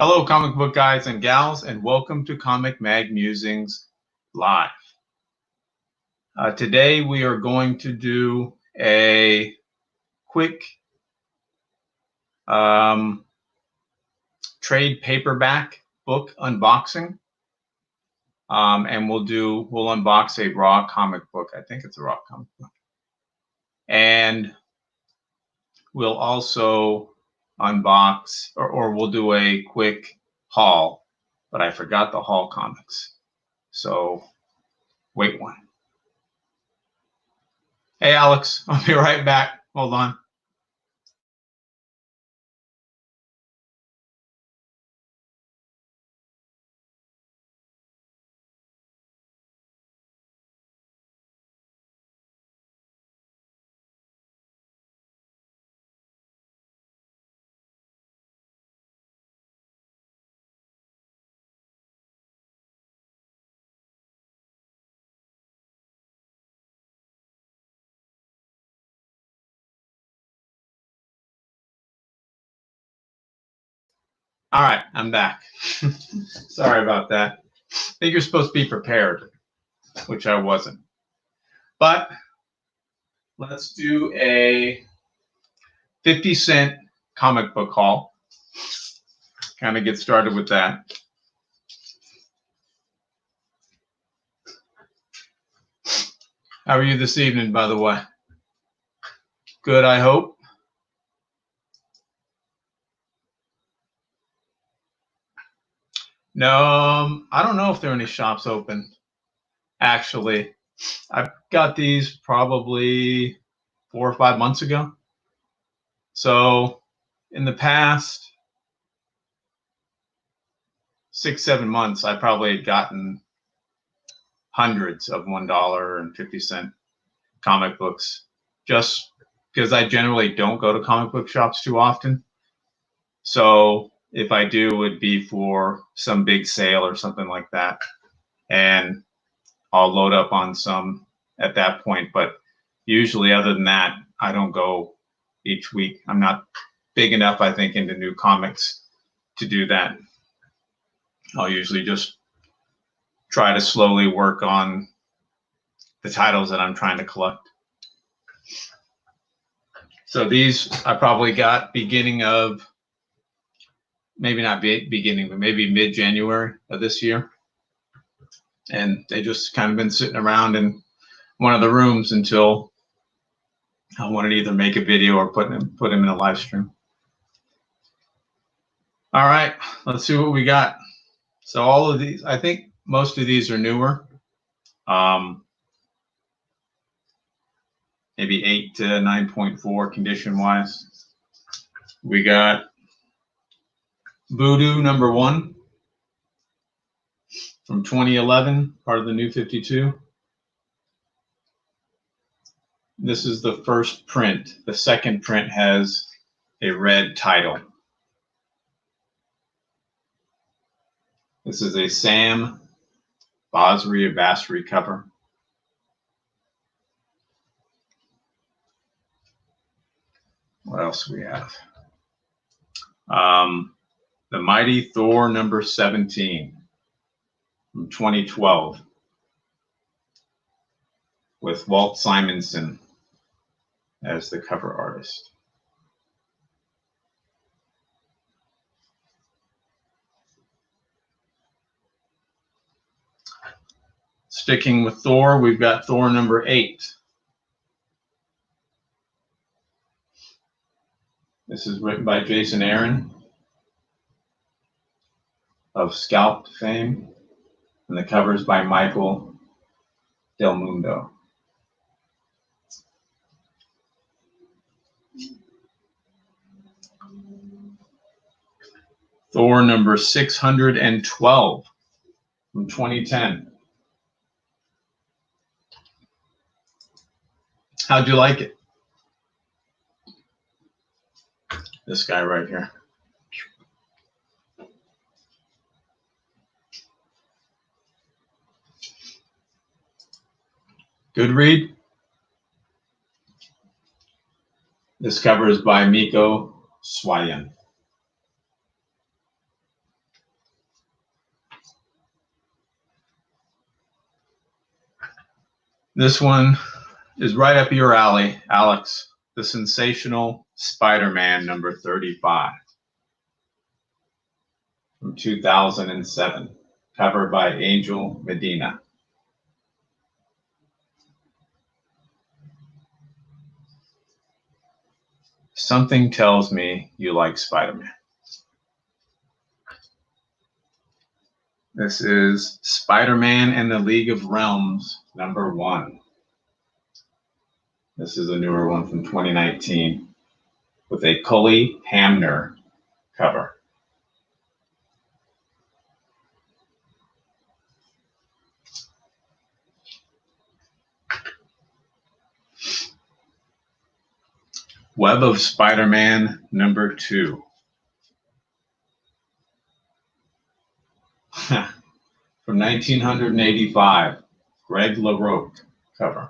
Hello, comic book guys and gals, and welcome to Comic Mag Musings Live. Today we are going to do a quick trade paperback book unboxing, and we'll unbox a raw comic book. I think it's a raw comic book, and we'll also unbox or we'll do a quick haul. But I forgot the haul comics, so wait one. Hey, Alex, I'll be right back. Hold on. All right, I'm back. Sorry about that. I think you're supposed to be prepared, which I wasn't. But let's do a 50-cent comic book haul. Kind of get started with that. How are you this evening, by the way? Good, I hope. No, I don't know if there are any shops open. Actually, I got these probably 4 or 5 months ago. So in the past 6-7 months, I probably had gotten hundreds of $1.50 comic books, just because I generally don't go to comic book shops too often. So if I do, it would be for some big sale or something like that, and I'll load up on some at that point. But usually, other than that, I don't go each week. I'm not big enough, I think, into new comics to do that. I'll usually just try to slowly work on the titles that I'm trying to collect. So these I probably got beginning of, maybe not beginning, but maybe mid-January of this year. And they just kind of been sitting around in one of the rooms until I wanted to either make a video or put them in a live stream. All right, let's see what we got. So all of these, I think most of these are newer. Maybe 8 to 9.4 condition-wise. We got Voodoo #1 from 2011, part of the New 52. This is the first print. The second print has a red title. This is a Sam Basri cover. What else do we have? The Mighty Thor #17 from 2012 with Walt Simonson as the cover artist. Sticking with Thor, we've got Thor #8. This is written by Jason Aaron of Scalp fame, and the cover is by Michael Del Mundo. Thor #612 from 2010. How'd you like it? This guy right here. Good read. This cover is by Miko Swayan. This one is right up your alley, Alex. The Sensational Spider-Man number 35 from 2007, covered by Angel Medina. Something tells me you like Spider-Man. This is Spider-Man and the League of Realms number 1. This is a newer one from 2019 with a Cully Hamner cover. Web of Spider-Man number 2. From 1985, Greg LaRocque cover.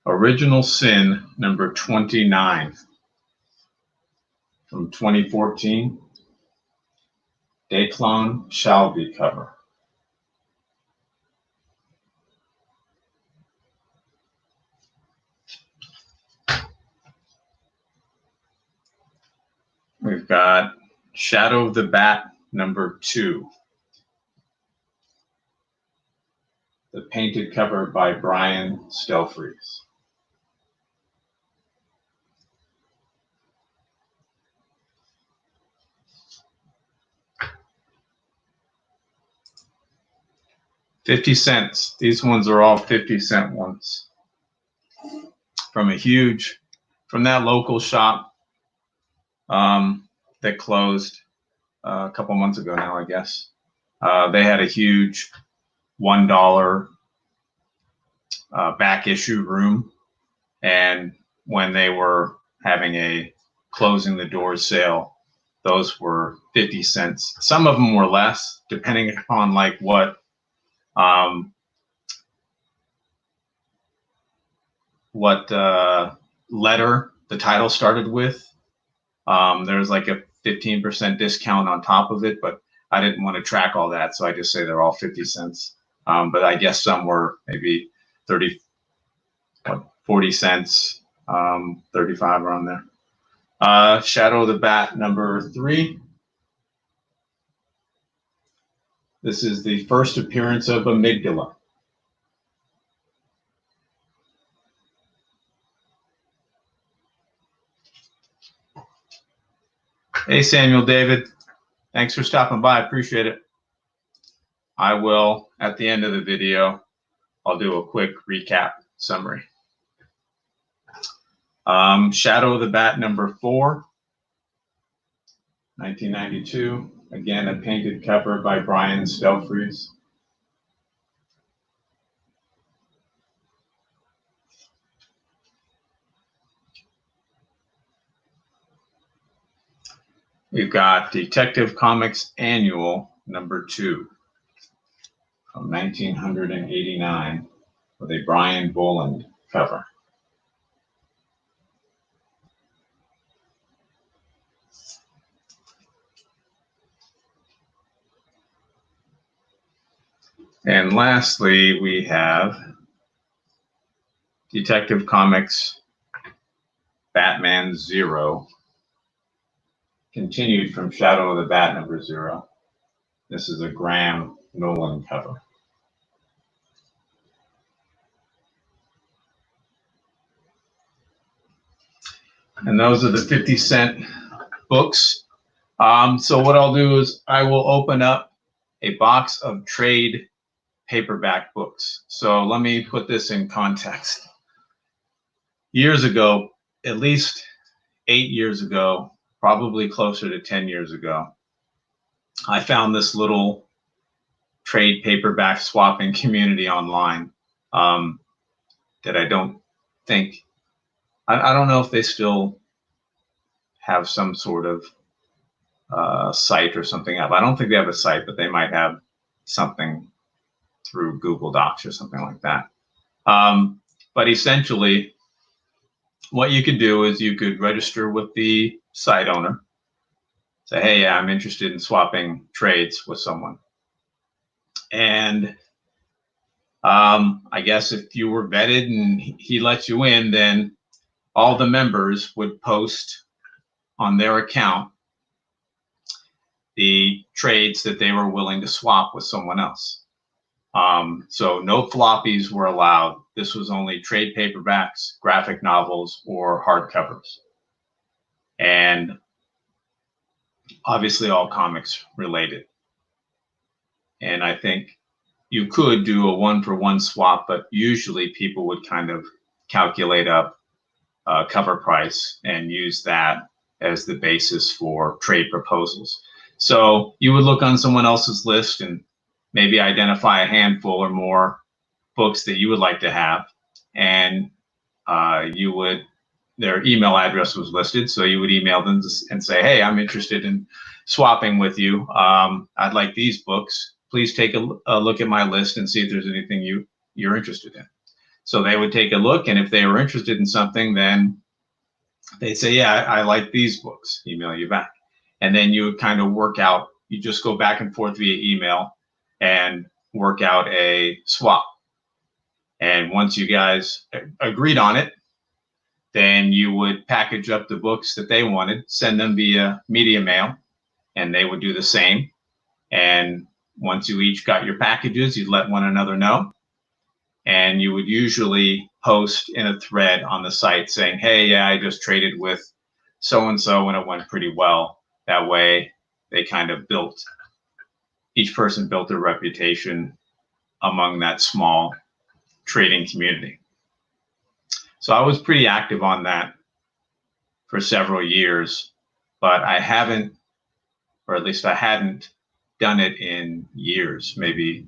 Original Sin number 29 from 2014, Declan Shalvey cover. We've got Shadow of the Bat number 2. The painted cover by Brian Stelfreeze. $0.50. These ones are all 50-cent ones. From that local shop that closed a couple months ago now, I guess. They had a huge $1 back issue room, and when they were having a closing the doors sale, those were 50 cents. Some of them were less, depending upon like what letter the title started with. There's like a 15% discount on top of it, but I didn't want to track all that, so I just say they're all 50 cents. But I guess some were maybe 40 cents, 35 around there. Shadow of the Bat number 3. This is the first appearance of Amygdala. Hey, Samuel David. Thanks for stopping by. I appreciate it. I will, at the end of the video, I'll do a quick recap summary. Shadow of the Bat number 4, 1992. Again, a painted cover by Brian Stelfreeze. We've got Detective Comics Annual number 2 from 1989 with a Brian Boland cover. And lastly, we have Detective Comics Batman 0, continued from Shadow of the Bat number 0. This is a Graham Nolan cover. And those are the 50-cent books. So what I'll do is I will open up a box of trade paperback books. So let me put this in context. Years ago, at least 8 years ago, probably closer to 10 years ago, I found this little trade paperback swapping community online that I don't think, I don't know if they still have some sort of site or something up. I don't think they have a site, but they might have something through Google Docs or something like that. But essentially, what you could do is you could register with the site owner, say, hey, I'm interested in swapping trades with someone. And I guess if you were vetted and he let you in, then all the members would post on their account the trades that they were willing to swap with someone else. So no floppies were allowed. This was only trade paperbacks, graphic novels, or hardcovers. And obviously all comics related. And I think you could do a one-for-one swap, but usually people would kind of calculate up cover price and use that as the basis for trade proposals. So you would look on someone else's list and maybe identify a handful or more books that you would like to have, and their email address was listed, so you would email them and say, hey, I'm interested in swapping with you. I'd like these books. Please take a look at my list and see if there's anything you're interested in. So they would take a look, and if they were interested in something, then they'd say, yeah, I like these books, email you back. And then you would kind of work out, you just go back and forth via email and work out a swap. And once you guys agreed on it, then you would package up the books that they wanted, send them via media mail, and they would do the same. And once you each got your packages, you'd let one another know. And you would usually post in a thread on the site saying, hey, yeah, I just traded with so-and-so and it went pretty well. That way they kind of each person built a reputation among that small trading community. So I was pretty active on that for several years, but I haven't, or at least I hadn't done it in years, maybe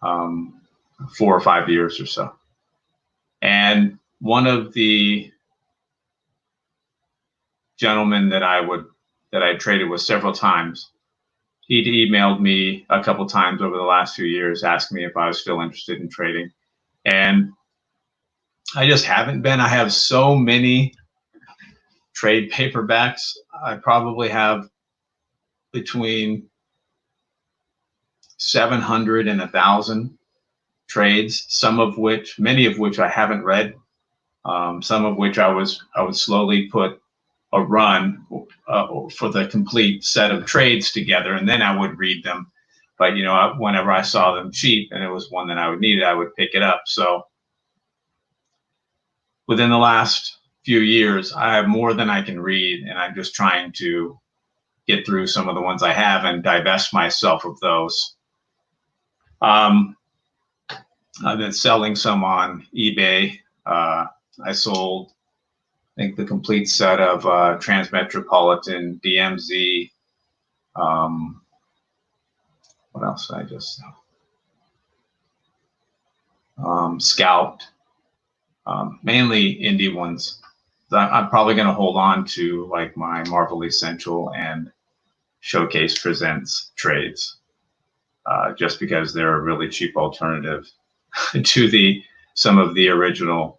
4 or 5 years or so. And one of the gentlemen that I traded with several times, he'd emailed me a couple times over the last few years asking me if I was still interested in trading. And I just haven't been. I have so many trade paperbacks. I probably have between 700 and 1,000 trades, many of which I haven't read, some of which I would slowly put a run for the complete set of trades together, and then I would read them. But whenever I saw them cheap and it was one that I would need, I would pick it up. So within the last few years, I have more than I can read, and I'm just trying to get through some of the ones I have and divest myself of those. I've been selling some on eBay. I sold, I think, the complete set of Transmetropolitan, DMZ. What else did I just sell? Scout. Mainly indie ones. I'm probably going to hold on to like my Marvel Essential and Showcase Presents trades, just because they're a really cheap alternative to some of the original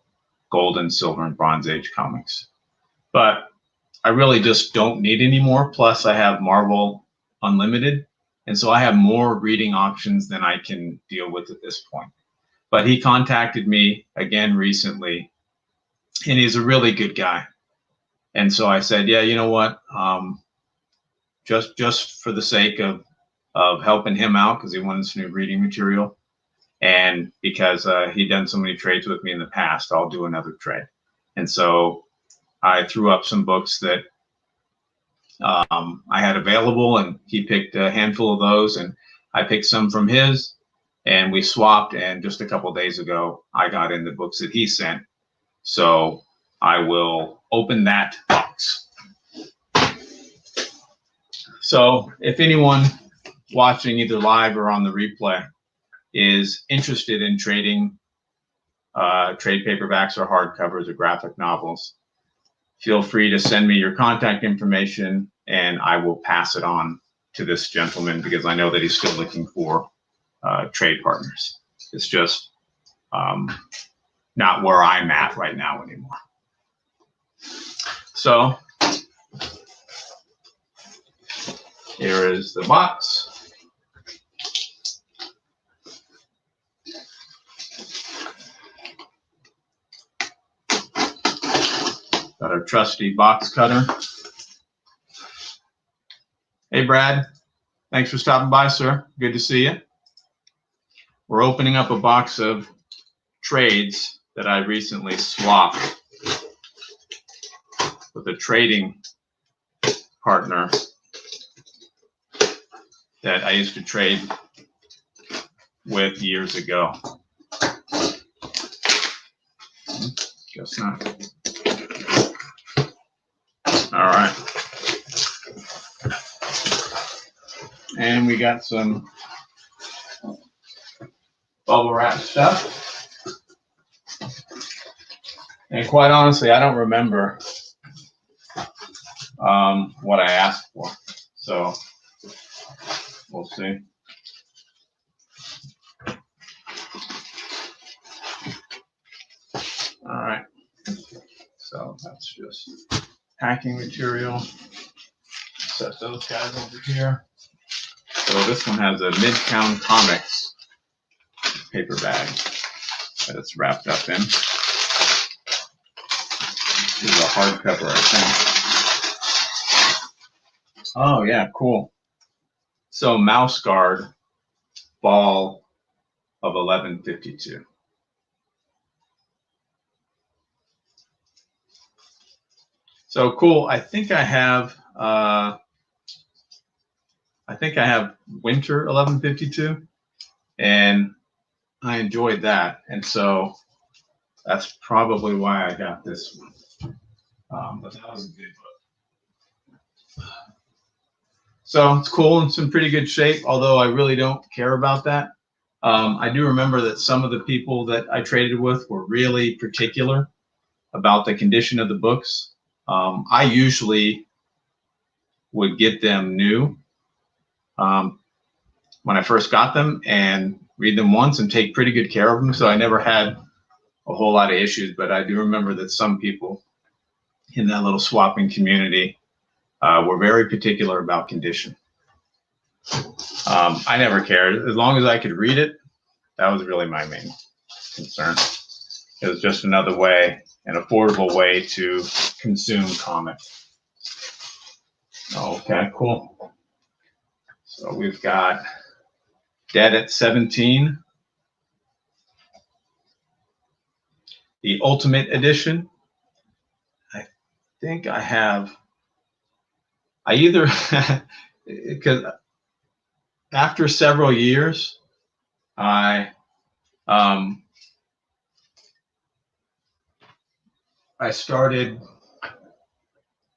Gold and Silver and Bronze Age comics. But I really just don't need any more. Plus, I have Marvel Unlimited, and so I have more reading options than I can deal with at this point. But he contacted me again recently, and he's a really good guy. And so I said, yeah, you know what? Just for the sake of helping him out, because he wanted some new reading material, and because he'd done so many trades with me in the past, I'll do another trade. And so I threw up some books that I had available, and he picked a handful of those, and I picked some from his, and we swapped. And just a couple of days ago, I got in the books that he sent. So I will open that box. So if anyone watching either live or on the replay is interested in trading trade paperbacks or hardcovers or graphic novels, feel free to send me your contact information, and I will pass it on to this gentleman, because I know that he's still looking for trade partners. It's just not where I'm at right now anymore. So Here is the box. Got our trusty box cutter. Hey, Brad. Thanks for stopping by, sir. Good to see you. We're opening up a box of trades that I recently swapped with a trading partner that I used to trade with years ago. Guess not. All right. And we got some bubble wrap stuff. And quite honestly, I don't remember what I asked for. So we'll see. All right. So that's just packing material. Set those guys over here. So this one has a Midtown Comics paper bag that it's wrapped up in. This is a hardcover, I think. Oh yeah, cool. So Mouse Guard Ball of 1152. So cool. I think I have Winter 1152, and I enjoyed that, and so that's probably why I got this one. But that was a good book. So it's cool and some pretty good shape, although I really don't care about that. I do remember that some of the people that I traded with were really particular about the condition of the books. I usually would get them new when I first got them and read them once and take pretty good care of them. So I never had a whole lot of issues, but I do remember that some people in that little swapping community were very particular about condition. I never cared. As long as I could read it, that was really my main concern. It was just another way, an affordable way to consume comics. Okay, cool. So we've got Dead at 17, the Ultimate Edition. I think I have, because after several years, I started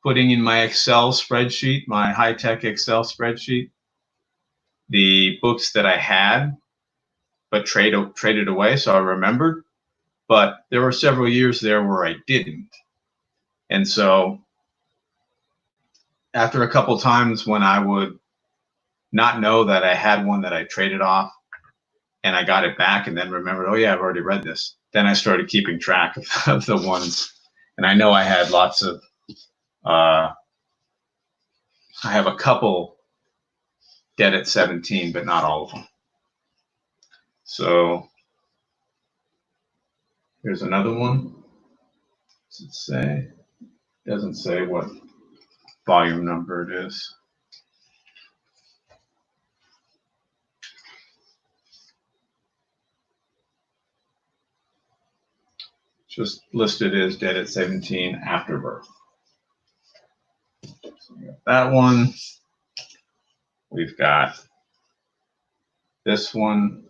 putting in my Excel spreadsheet, my high-tech Excel spreadsheet, the books that I had, but traded away, so I remembered. But there were several years there where I didn't. And so after a couple times when I would not know that I had one that I traded off and I got it back and then remembered, oh yeah, I've already read this. Then I started keeping track of the ones. And I know I had lots of, I have a couple Dead at 17, but not all of them. So here's another one. Does it say? Doesn't say what volume number it is. Just listed as Dead at 17 Afterbirth. So we got that one. We've got this one.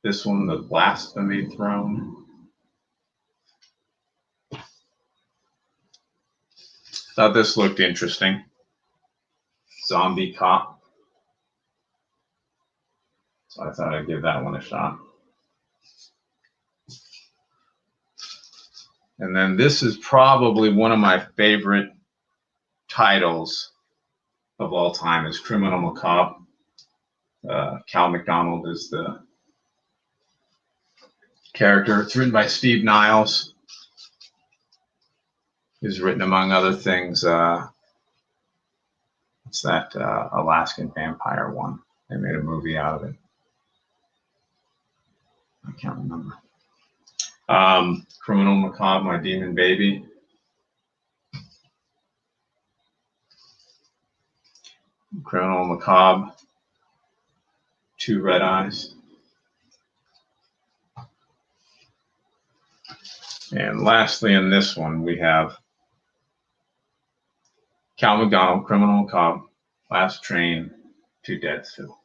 This one, the Blasphemy Throne. Thought this looked interesting. Zombie Cop. So I thought I'd give that one a shot. And then this is probably one of my favorite titles of all time, is Criminal Macabre. Cal McDonald is the character. It's written by Steve Niles. He's written, among other things, it's that Alaskan Vampire one. They made a movie out of it. I can't remember. Criminal Macabre, My Demon Baby. Criminal Macabre, Two Red Eyes. And lastly, in this one, we have Cal McDonald, Criminal Macabre, Last Train to Deadsville.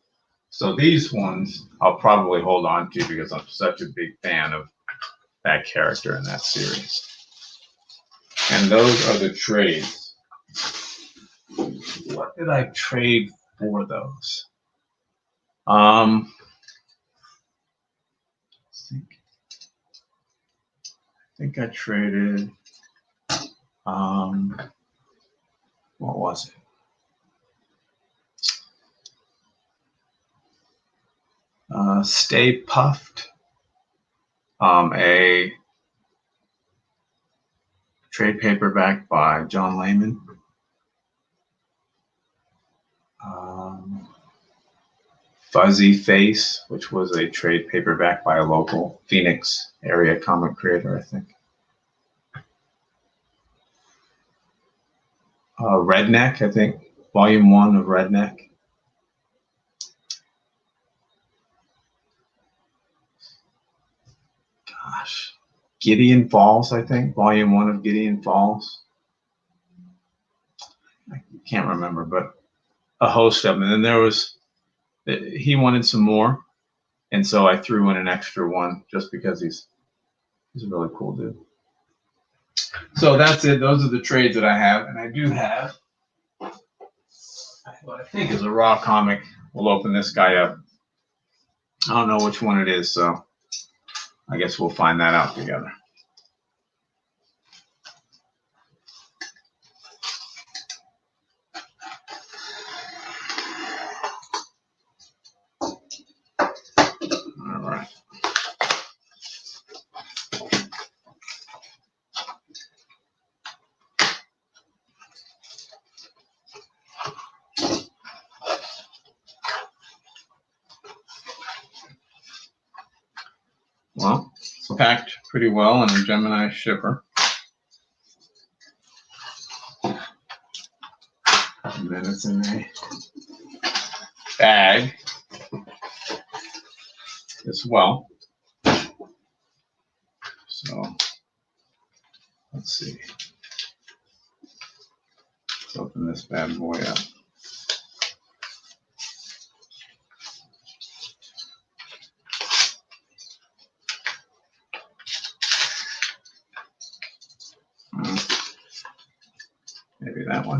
So these ones I'll probably hold on to because I'm such a big fan of that character in that series. And those are the trades. What did I trade for those? I think I traded, what was it? Stay Puffed, a trade paperback by John Layman. Fuzzy Face, which was a trade paperback by a local Phoenix area comic creator, I think. Redneck, I think, Volume 1 of Redneck. Gosh, Gideon Falls, I think, Volume 1 of Gideon Falls. I can't remember, but a host of them. And then there was, he wanted some more, and so I threw in an extra one just because he's a really cool dude. So that's it. Those are the trades that I have, and I do have what I think is a raw comic. We'll open this guy up. I don't know which one it is, so I guess we'll find that out together. All right. Well, it's packed pretty well in a Gemini shipper. And then it's in a bag as well. So let's see. Let's open this bad boy up. Maybe that one.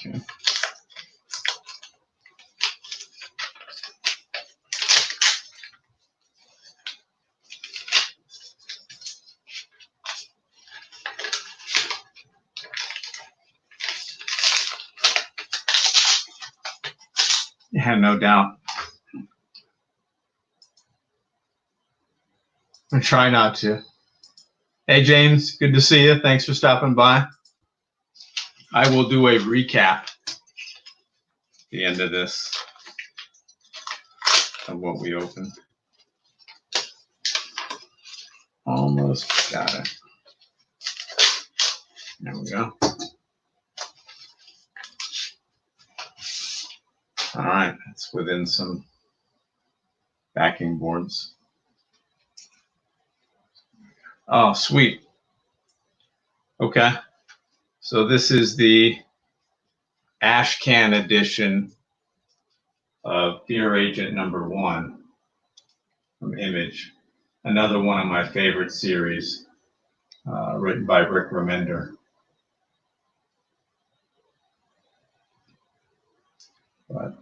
Okay. Yeah, no doubt. I try not to. Hey, James, good to see you. Thanks for stopping by. I will do a recap at the end of this of what we opened. Almost got it. There we go. All right, it's within some backing boards. Oh, sweet. Okay. So this is the ash can edition of Fear Agent #1 from Image. Another one of my favorite series, written by Rick Remender. But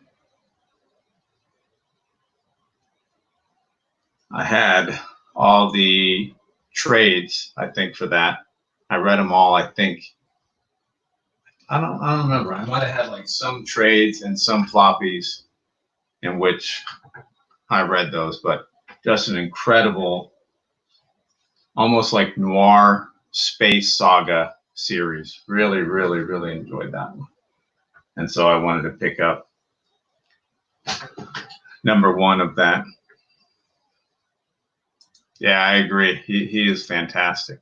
I had all the trades, I think, for that. I read them all, I think I don't remember. I might have had like some trades and some floppies in which I read those, but just an incredible, almost like noir space saga series. Really, really, really enjoyed that one. And so I wanted to pick up #1 of that. Yeah, I agree. He is fantastic.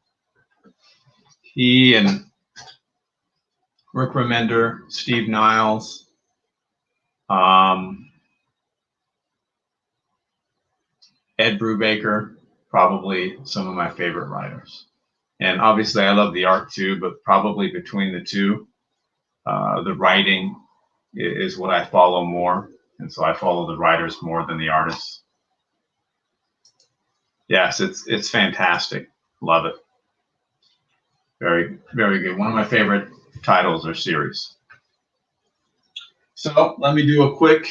He and Rick Remender, Steve Niles, Ed Brubaker, probably some of my favorite writers. And obviously, I love the art too, but probably between the two, the writing is what I follow more. And so I follow the writers more than the artists. Yes, it's fantastic. Love it. Very, very good. One of my favorite titles or series. So let me do a quick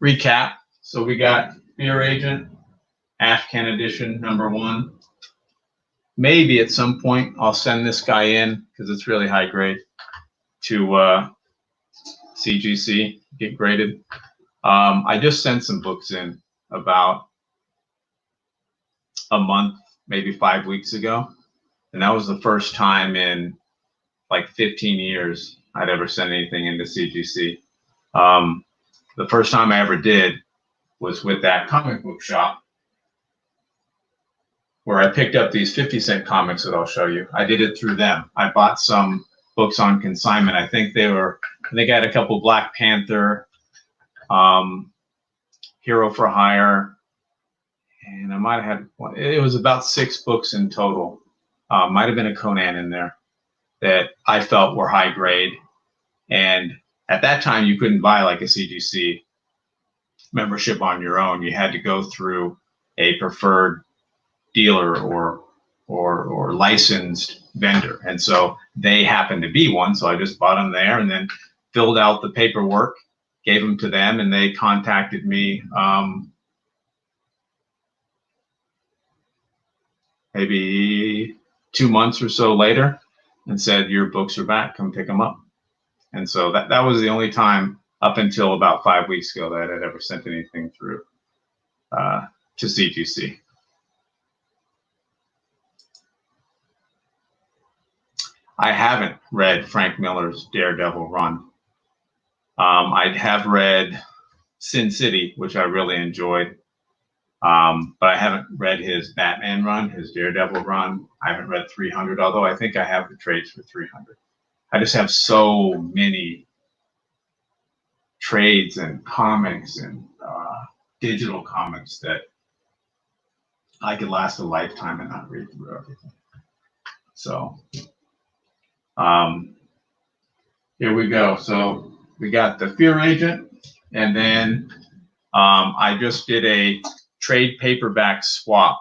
recap. So we got Fear Agent, Afghan edition #1. Maybe at some point I'll send this guy in because it's really high grade to CGC, get graded. I just sent some books in about a month, maybe 5 weeks ago. And that was the first time in like 15 years I'd ever sent anything into CGC. The first time I ever did was with that comic book shop where I picked up these 50-cent comics that I'll show you. I did it through them. I bought some books on consignment. I think I had a couple Black Panther, Hero for Hire, and I might have had one. It was about 6 books in total. Might have been a Conan in there that I felt were high grade. And at that time, you couldn't buy like a CGC membership on your own. You had to go through a preferred dealer or licensed vendor. And so they happened to be one. So I just bought them there and then filled out the paperwork, gave them to them, and they contacted me maybe 2 months or so later and said, your books are back, come pick them up. And so that was the only time up until about 5 weeks ago that I'd ever sent anything through to CGC. I haven't read Frank Miller's Daredevil run. I have read Sin City, which I really enjoyed. But I haven't read his Batman run, his Daredevil run. I haven't read 300, although I think I have the trades for 300. I just have so many trades and comics and digital comics that I could last a lifetime and not read through everything. So here we go. So we got the Fear Agent, and then I just did a trade paperback swap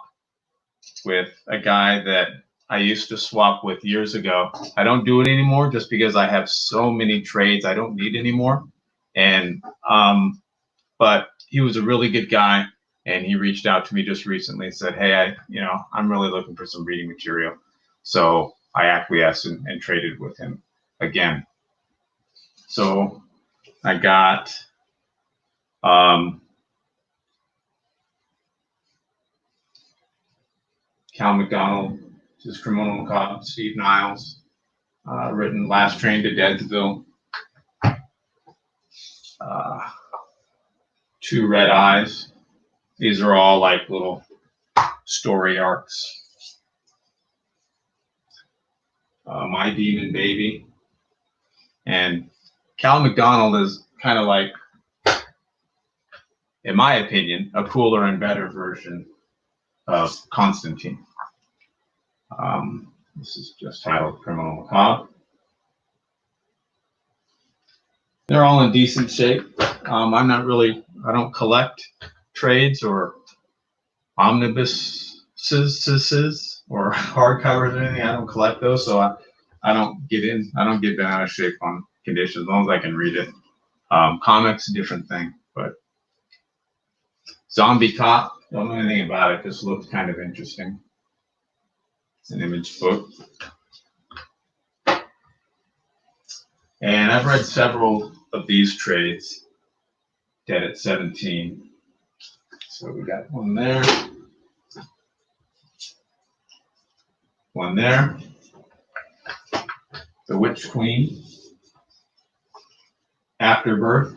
with a guy that I used to swap with years ago. I don't do it anymore just because I have so many trades I don't need anymore. And but he was a really good guy, and he reached out to me just recently and said, hey, I'm really looking for some reading material. So I acquiesced and traded with him again. So I got Cal McDonald, his Criminal Macabre, Steve Niles, written Last Train to Deadsville, Two Red Eyes. These are all like little story arcs. My Demon Baby. And Cal McDonald is kind of like, in my opinion, a cooler and better version of Constantine. This is just titled Criminal Macabre. They're all in decent shape. I don't collect trades or omnibuses or hardcovers or anything. I don't collect those, so I don't get bent out of shape on condition as long as I can read it. Comics, different thing, but Zombie Cop, don't know anything about it, just looks kind of interesting. It's an Image book. And I've read several of these trades, dead at 17. So we got one there, one there, the Witch Queen, Afterbirth,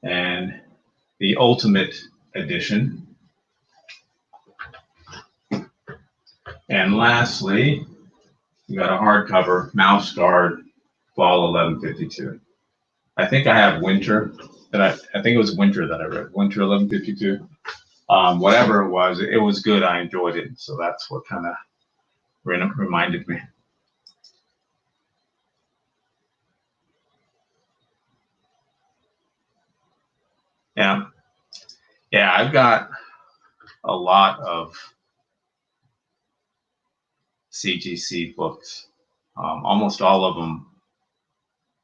and the Ultimate Edition. And lastly, we got a hardcover, Mouse Guard, Fall 1152. I think I have Winter, that I think it was Winter that I read, Winter 1152. Whatever it was good. I enjoyed it. So that's what kind of reminded me. Yeah. Yeah, I've got a lot of CGC books. Almost all of them,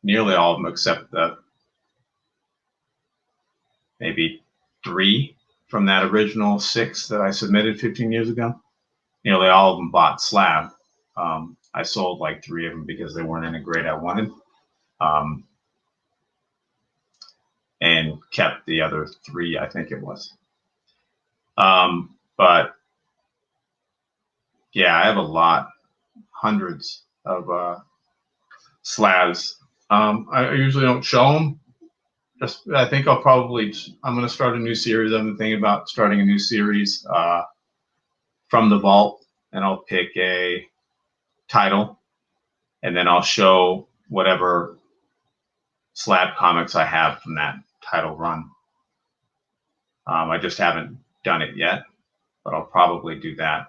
nearly all of them, except the maybe 3 from that original 6 that I submitted 15 years ago. Nearly all of them bought slab. I sold like 3 of them because they weren't in a grade I wanted, and kept the other 3, I think it was. But yeah, I have a lot, hundreds of slabs. I usually don't show them. I think I'm going to start a new series. I've been thinking about starting a new series from the vault, and I'll pick a title, and then I'll show whatever slab comics I have from that title run. I just haven't done it yet, but I'll probably do that.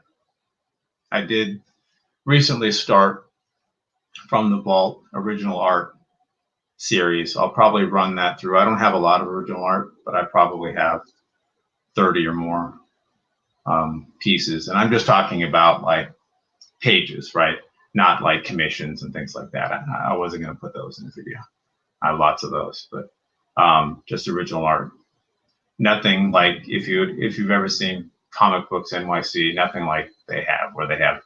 I did recently start from the vault original art series. I'll probably run that through. I don't have a lot of original art, but I probably have 30 or more pieces. And I'm just talking about like pages, right? Not like commissions and things like that. I wasn't going to put those in the video. I have lots of those, but just original art. Nothing like if you've ever seen Comic Books NYC, nothing like they have, where they have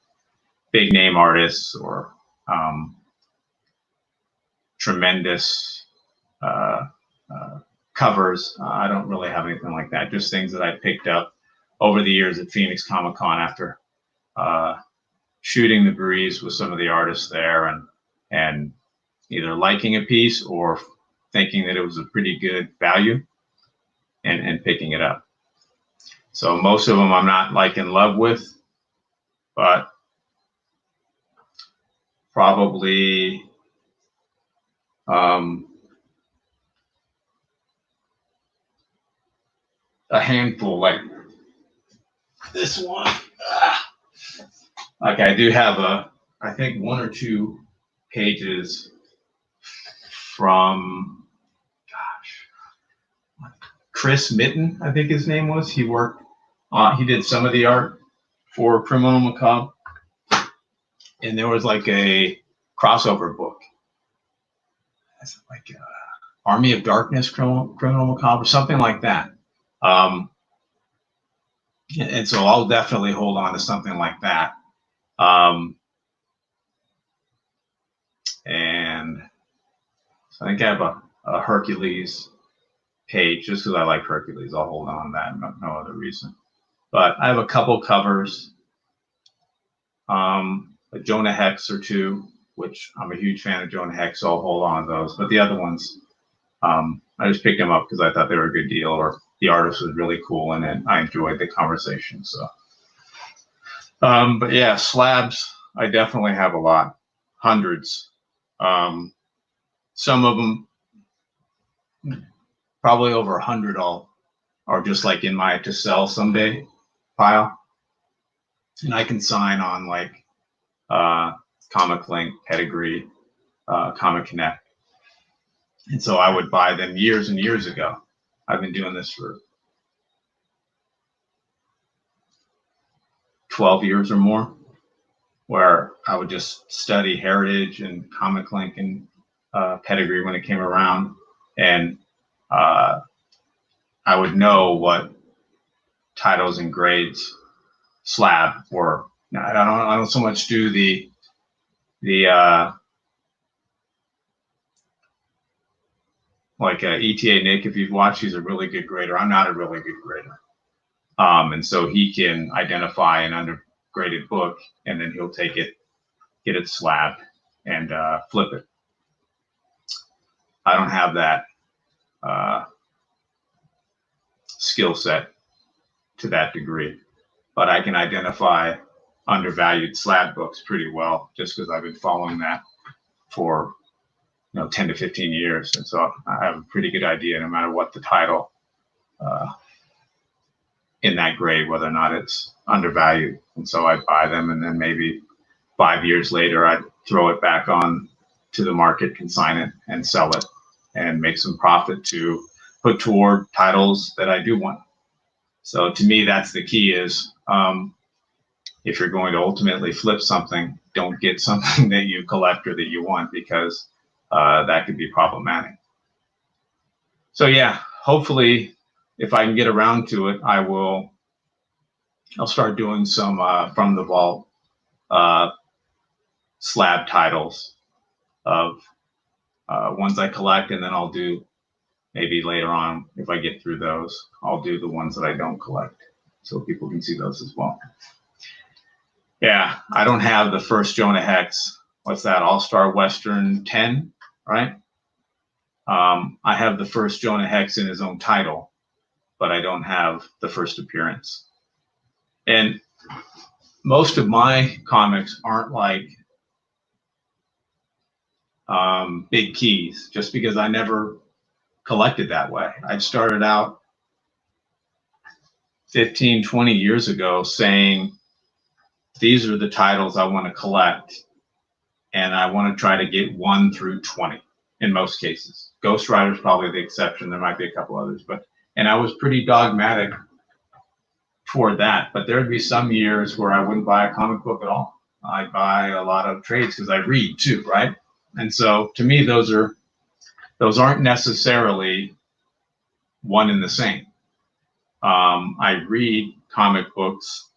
big name artists or tremendous covers. I don't really have anything like that. Just things that I picked up over the years at Phoenix Comic Con after shooting the breeze with some of the artists there, and either liking a piece or thinking that it was a pretty good value and picking it up. So most of them I'm not like in love with, but probably a handful, like this one. Like I do have I think 1 or 2 pages from, Chris Mitten, I think his name was. He did some of the art for Criminal Macabre, and there was like a crossover book. It's like Army of Darkness, Criminal Macabre, something like that. And so I'll definitely hold on to something like that. And so I think I have a Hercules page, just because I like Hercules. I'll hold on to that, no other reason. But I have a couple covers, a Jonah Hex or 2, which I'm a huge fan of Jonah Hex, so I'll hold on to those. But the other ones, I just picked them up because I thought they were a good deal, or the artist was really cool, and I enjoyed the conversation. So, but yeah, slabs, I definitely have a lot, hundreds. Some of them, probably over 100, are just like in my to sell someday pile, and I can sign on like Comic Link, Pedigree, Comic Connect, and so I would buy them years and years ago. I've been doing this for 12 years or more, where I would just study Heritage and Comic Link and Pedigree when it came around, and I would know what titles and grades slab were. Now, I don't so much do the The like ETA Nick, if you've watched, he's a really good grader. I'm not a really good grader. And so he can identify an undergraded book, and then he'll take it, get it slabbed, and flip it. I don't have that skill set to that degree, but I can identify undervalued slab books pretty well, just because I've been following that for 10 to 15 years. And so I have a pretty good idea, no matter what the title in that grade, whether or not it's undervalued. And so I buy them, and then maybe 5 years later, I throw it back on to the market, consign it, and sell it, and make some profit to put toward titles that I do want. So to me, that's the key is, if you're going to ultimately flip something, don't get something that you collect or that you want, because that could be problematic. So yeah, hopefully, if I can get around to it, I'll start doing some from the vault slab titles of ones I collect, and then I'll do, maybe later on, if I get through those, I'll do the ones that I don't collect, so people can see those as well. Yeah, I don't have the first Jonah Hex. What's that? All-Star Western 10, right? I have the first Jonah Hex in his own title, but I don't have the first appearance. And most of my comics aren't like big keys, just because I never collected that way. I started out 15, 20 years ago saying, these are the titles I want to collect, and I want to try to get 1 through 20 in most cases. Ghost Rider is probably the exception. There might be a couple others, and I was pretty dogmatic toward that. But there'd be some years where I wouldn't buy a comic book at all. I'd buy a lot of trades because I read too, right? And so to me, those aren't necessarily one and the same. I read comic books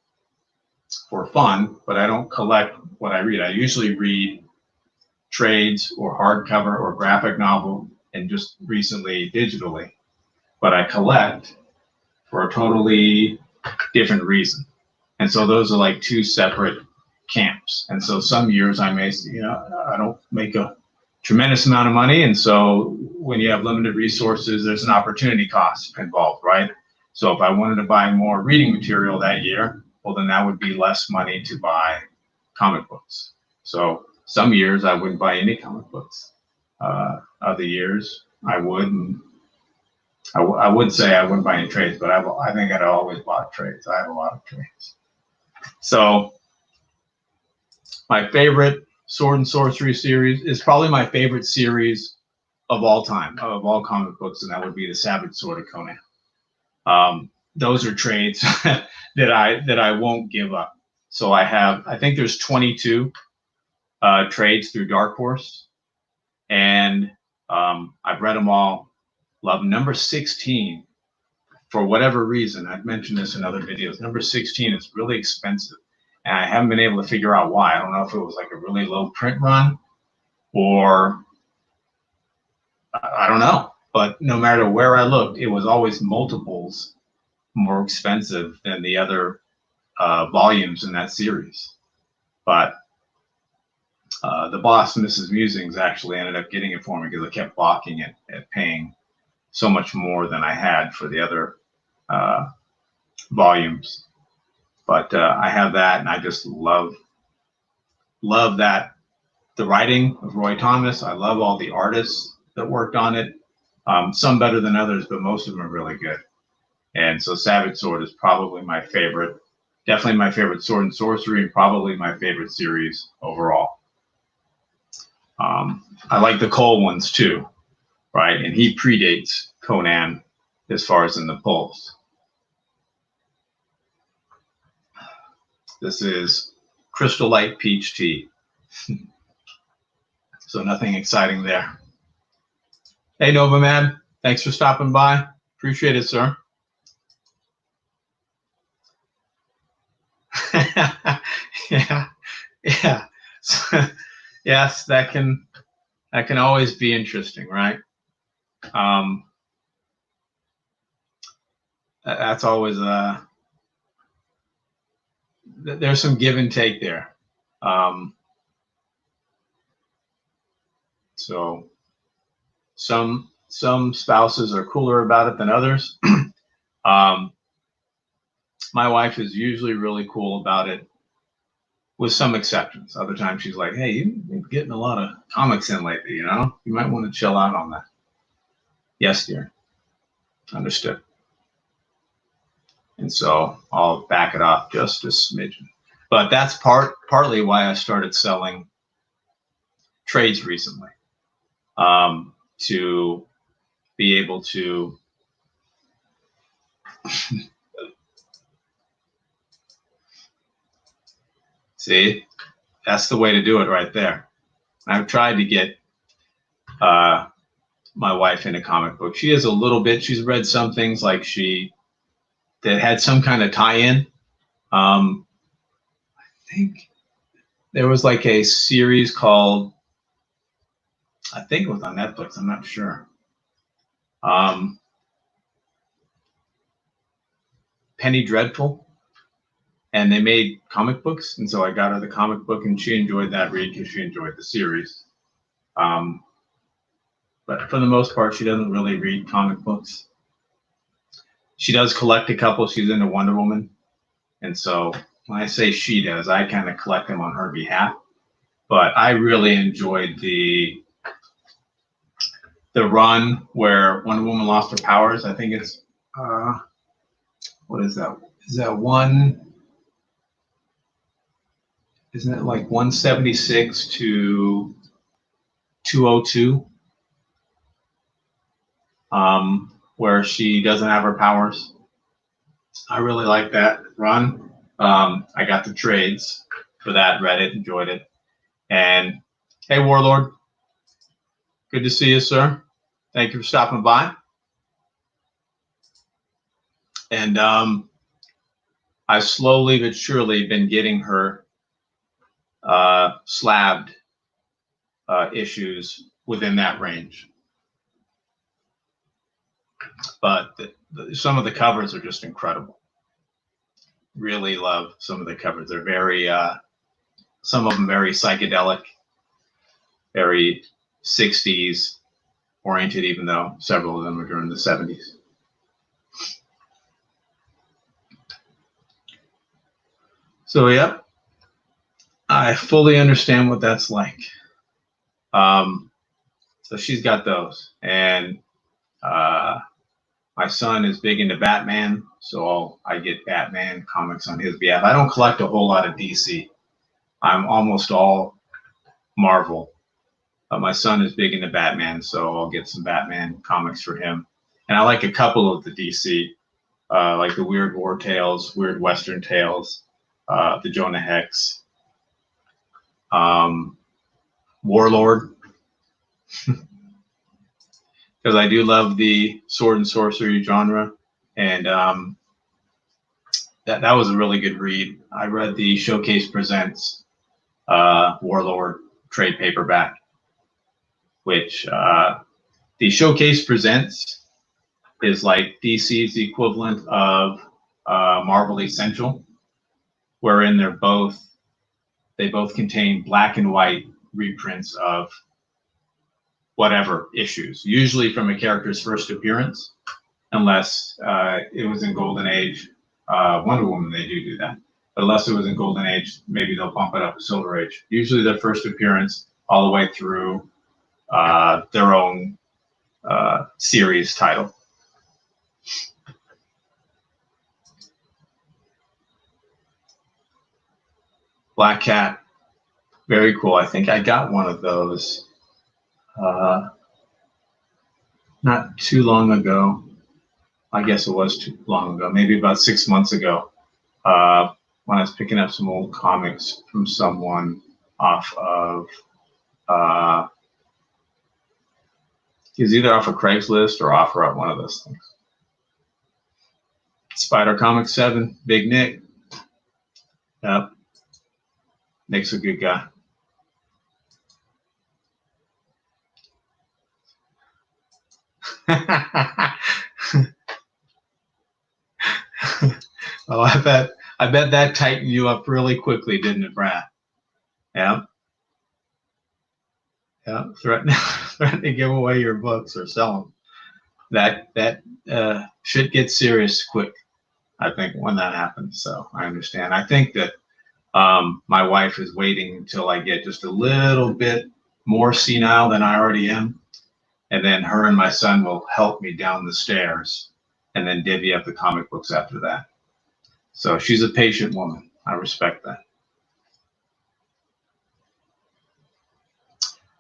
for fun, but I don't collect what I read. I usually read trades or hardcover or graphic novel, and just recently digitally. But I collect for a totally different reason. And so those are like two separate camps. And so some years I may, I don't make a tremendous amount of money. And so when you have limited resources, there's an opportunity cost involved, right? So if I wanted to buy more reading material that year, well, then that would be less money to buy comic books. So some years I wouldn't buy any comic books. Other years I would. And I would say I wouldn't buy any trades, but I think I'd always bought trades. I have a lot of trades. So my favorite Sword and Sorcery series is probably my favorite series of all time, of all comic books, and that would be the Savage Sword of Conan. Those are trades that I won't give up. So I think there's 22 trades through Dark Horse, and I've read them all. Love number 16. For whatever reason, I've mentioned this in other videos, number 16 is really expensive, and I haven't been able to figure out why. I don't know if it was like a really low print run, or I don't know. But no matter where I looked, it was always multiples more expensive than the other volumes in that series. But the boss, Mrs. Musings, actually ended up getting it for me because I kept balking at paying so much more than I had for the other volumes. But I have that, and I just love that. The writing of Roy Thomas, I love all the artists that worked on it. Some better than others, but most of them are really good. And so Savage Sword is probably my favorite, definitely my favorite Sword and Sorcery, and probably my favorite series overall. I like the Cole ones too, right? And he predates Conan as far as in the pulse. This is Crystal Light Peach Tea. So nothing exciting there. Hey, Nova Man, thanks for stopping by. Appreciate it, sir. yeah. So, Yes, that can always be interesting, right? That's always there's some give and take there. So some spouses are cooler about it than others. My wife is usually really cool about it, with some exceptions. Other times she's like, "Hey, you've been getting a lot of comics in lately. You know, you might want to chill out on that." Yes, dear. Understood. And so I'll back it off just a smidgen. But that's partly why I started selling trades recently, to be able to see. That's the way to do it right there. I've tried to get my wife into comic books. She is a little bit. She's read some things like that had some kind of tie-in. I think there was like a series called, I think it was on Netflix. I'm not sure. Penny Dreadful, and they made comic books, and so I got her the comic book, and she enjoyed that read because she enjoyed the series. But for the most part, she doesn't really read comic books. She does collect a couple. She's into Wonder Woman, and so when I say she does, I kind of collect them on her behalf. But I really enjoyed the run where Wonder Woman lost her powers. I think it's what is that? Is that one? Isn't it like 176 to 202? Where she doesn't have her powers. I really like that run. I got the trades for that, read it, enjoyed it. And hey, Warlord, good to see you, sir. Thank you for stopping by. And I've slowly but surely been getting her slabbed issues within that range. But some of the covers are just incredible. Really love some of the covers. They're very, some of them very psychedelic, very 60s oriented, even though several of them are during the 70s. So, yep, I fully understand what that's like. So she's got those. And my son is big into Batman, so I get Batman comics on his behalf. I don't collect a whole lot of DC. I'm almost all Marvel. But my son is big into Batman, so I'll get some Batman comics for him. And I like a couple of the DC, like the Weird War Tales, Weird Western Tales, the Jonah Hex, Warlord, because I do love the sword and sorcery genre, and that was a really good read. I read the Showcase Presents Warlord trade paperback, which the Showcase Presents is like DC's equivalent of Marvel Essential, wherein they both contain black and white reprints of whatever issues, usually from a character's first appearance, unless it was in Golden Age. Wonder Woman, they do that. But unless it was in Golden Age, maybe they'll bump it up to Silver Age. Usually their first appearance all the way through their own series title. Black Cat, very cool. I think I got one of those not too long ago. I guess it was too long ago, maybe about 6 months ago, when I was picking up some old comics from someone off of, he was either off of Craigslist or OfferUp, one of those things. Spider Comics 7, Big Nick. Yep. Nick's a good guy. Oh, I bet that tightened you up really quickly, didn't it, Brad? Yeah, yeah. Threaten to give away your books or sell them. That shit gets serious quick, I think, when that happens. So I understand. I think that my wife is waiting until I get just a little bit more senile than I already am, and then her and my son will help me down the stairs, and then divvy up the comic books after that. So she's a patient woman. I respect that.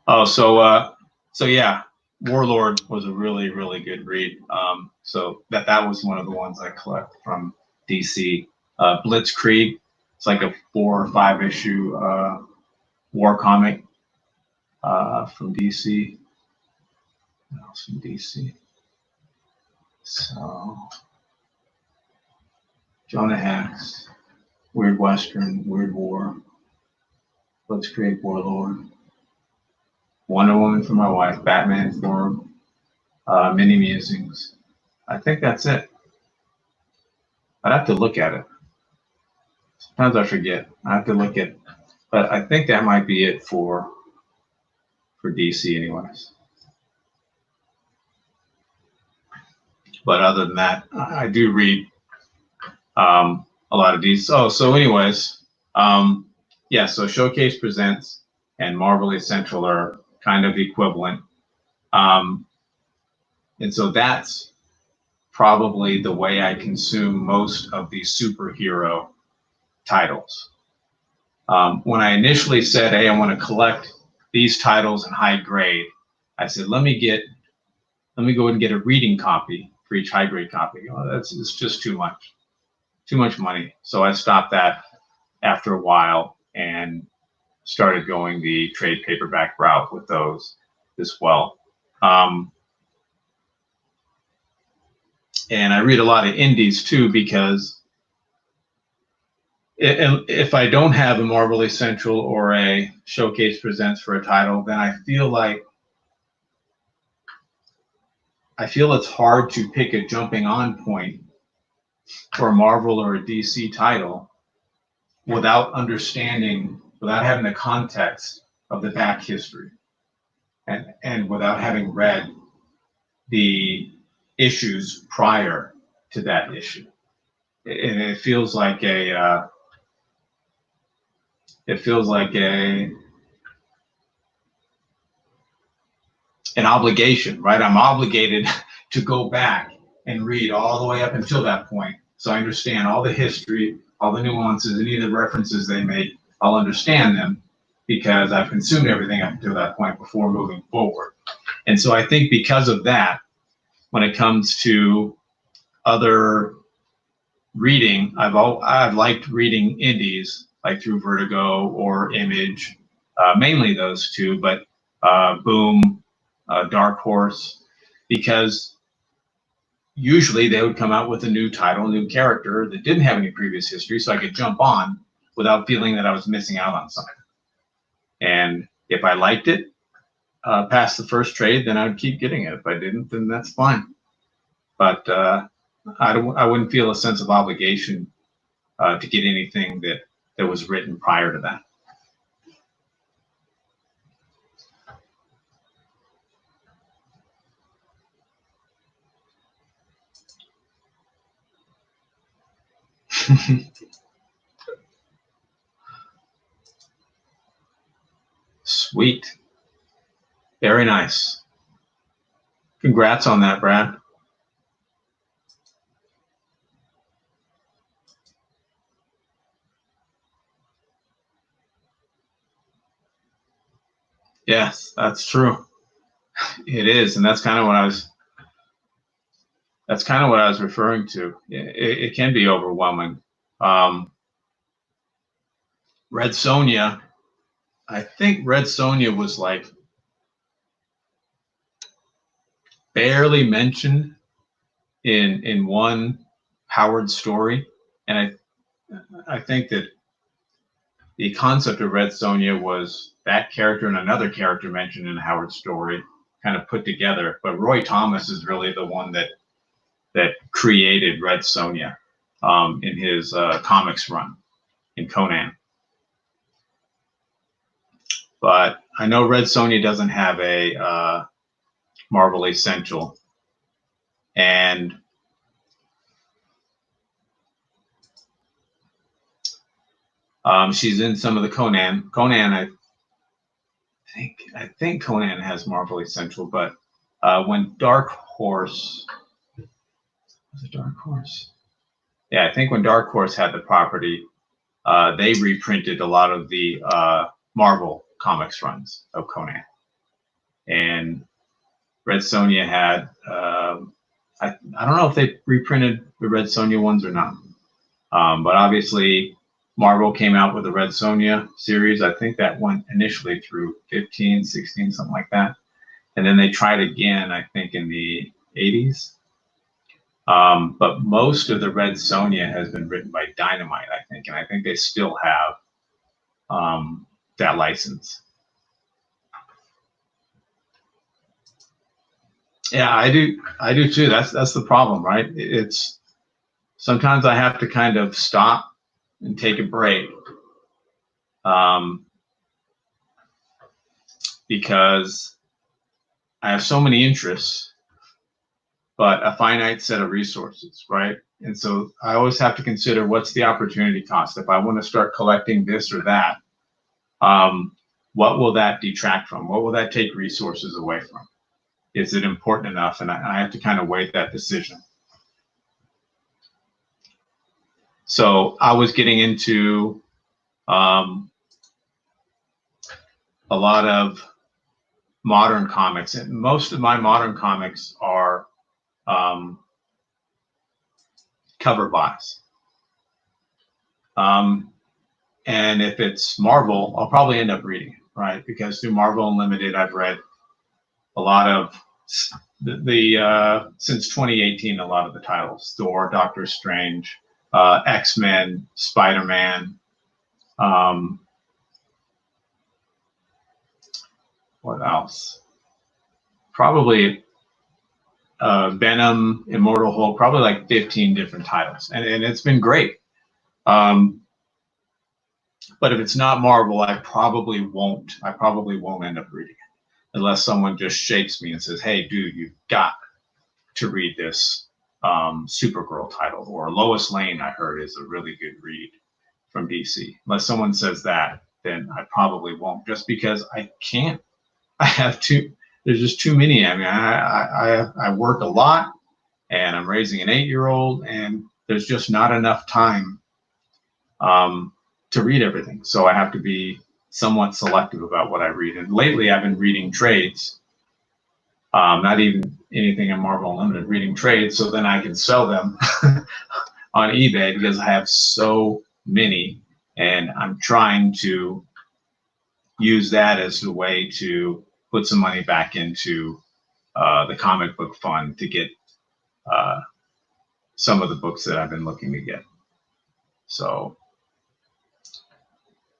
Oh, so yeah, Warlord was a really, really good read. So that was one of the ones I collect from DC. Blitzkrieg, it's like a 4 or 5 issue war comic from DC. What else from DC? So Jonah Hex, Weird Western, Weird War, Blitzkrieg, Warlord, Wonder Woman for my wife, Batman for Mini Musings. I think that's it. I'd have to look at it. Sometimes I forget. I have to look at, but I think that might be it for DC, anyways. But other than that, I do read a lot of DC. Oh, so anyways, yeah. So Showcase Presents and Marvel Essential are kind of equivalent, and so that's probably the way I consume most of these superhero titles. When I initially said, "Hey, I want to collect these titles in high grade," I said, "Let me go ahead and get a reading copy for each high grade copy." Oh, it's just too much money. So I stopped that after a while and started going the trade paperback route with those as well. And I read a lot of indies too, because if I don't have a Marvel Essential or a Showcase Presents for a title, then I feel it's hard to pick a jumping on point for a Marvel or a DC title without having the context of the back history, and without having read the issues prior to that issue. And it feels like an obligation, right? I'm obligated to go back and read all the way up until that point, so I understand all the history, all the nuances, any of the references they make. I'll understand them because I've consumed everything up until that point before moving forward. And so I think because of that, when it comes to other reading, I've liked reading indies like through Vertigo or Image, mainly those two, but Boom, Dark Horse, because usually they would come out with a new title, a new character that didn't have any previous history, so I could jump on without feeling that I was missing out on something. And if I liked it past the first trade, then I would keep getting it. If I didn't, then that's fine. But I wouldn't feel a sense of obligation to get anything that was written prior to that. Sweet. Very nice. Congrats on that, Brad. Yes, that's true. It is, and that's kind of what I was referring to. It can be overwhelming. Red Sonja, I think Red Sonja was like barely mentioned in one Howard story, and I think that the concept of Red Sonja was that character and another character mentioned in a Howard story, kind of put together. But Roy Thomas is really the one that created Red Sonja in his comics run in Conan. But I know Red Sonja doesn't have a Marvel Essential, and she's in some of the Conan. I think Conan has Marvel Essential, but when Dark Horse, was it Dark Horse? Yeah, I think when Dark Horse had the property, they reprinted a lot of the Marvel comics runs of Conan. And Red Sonja had, I don't know if they reprinted the Red Sonja ones or not, but obviously Marvel came out with the Red Sonja series. I think that went initially through 15, 16, something like that. And then they tried again, I think, in the 80s. But most of the Red Sonja has been written by Dynamite, I think, and I think they still have that license. Yeah, I do too. That's the problem, right? It's sometimes I have to kind of stop and take a break, because I have so many interests, but a finite set of resources, right? And so I always have to consider, what's the opportunity cost? If I want to start collecting this or that, what will that detract from? What will that take resources away from? Is it important enough? And I have to kind of weigh that decision. So I was getting into a lot of modern comics, and most of my modern comics are cover buys. And if it's Marvel, I'll probably end up reading it, right? Because through Marvel Unlimited, I've read a lot of the since 2018, a lot of the titles: Thor, Doctor Strange, X-Men, Spider-Man. What else? Probably Venom, Immortal Hulk, probably like 15 different titles, and it's been great. But if it's not Marvel, I probably won't end up reading it, unless someone just shakes me and says, "Hey, dude, you've got to read this Supergirl title," or Lois Lane, I heard, is a really good read from DC. Unless someone says that, then I probably won't, just because I can't. There's just too many. I mean, I work a lot, and I'm raising an 8-year-old, and there's just not enough time to read everything. So I have to be somewhat selective about what I read. And lately, I've been reading trades, not even anything in Marvel Unlimited, reading trades, so then I can sell them on eBay, because I have so many, and I'm trying to use that as the way to put some money back into the comic book fund to get some of the books that I've been looking to get. So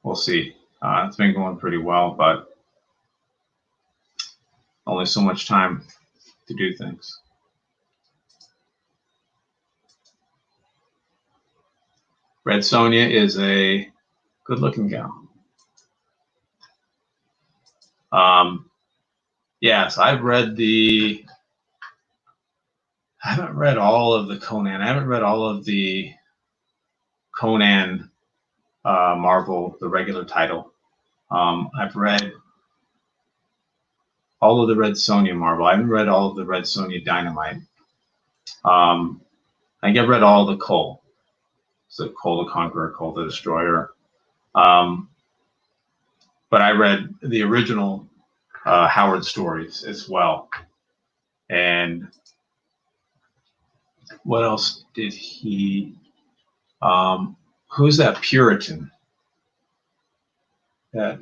we'll see. It's been going pretty well, but only so much time to do things. Red Sonja is a good-looking gal. Yes, I haven't read all of the Conan. I haven't read all of the Conan Marvel, the regular title. I've read all of the Red Sonja Marvel. I haven't read all of the Red Sonja Dynamite. I think I've read all the Cole. So Cole the Conqueror, Cole the Destroyer. But I read the original Howard stories as well. And what else did he? Who's that Puritan? That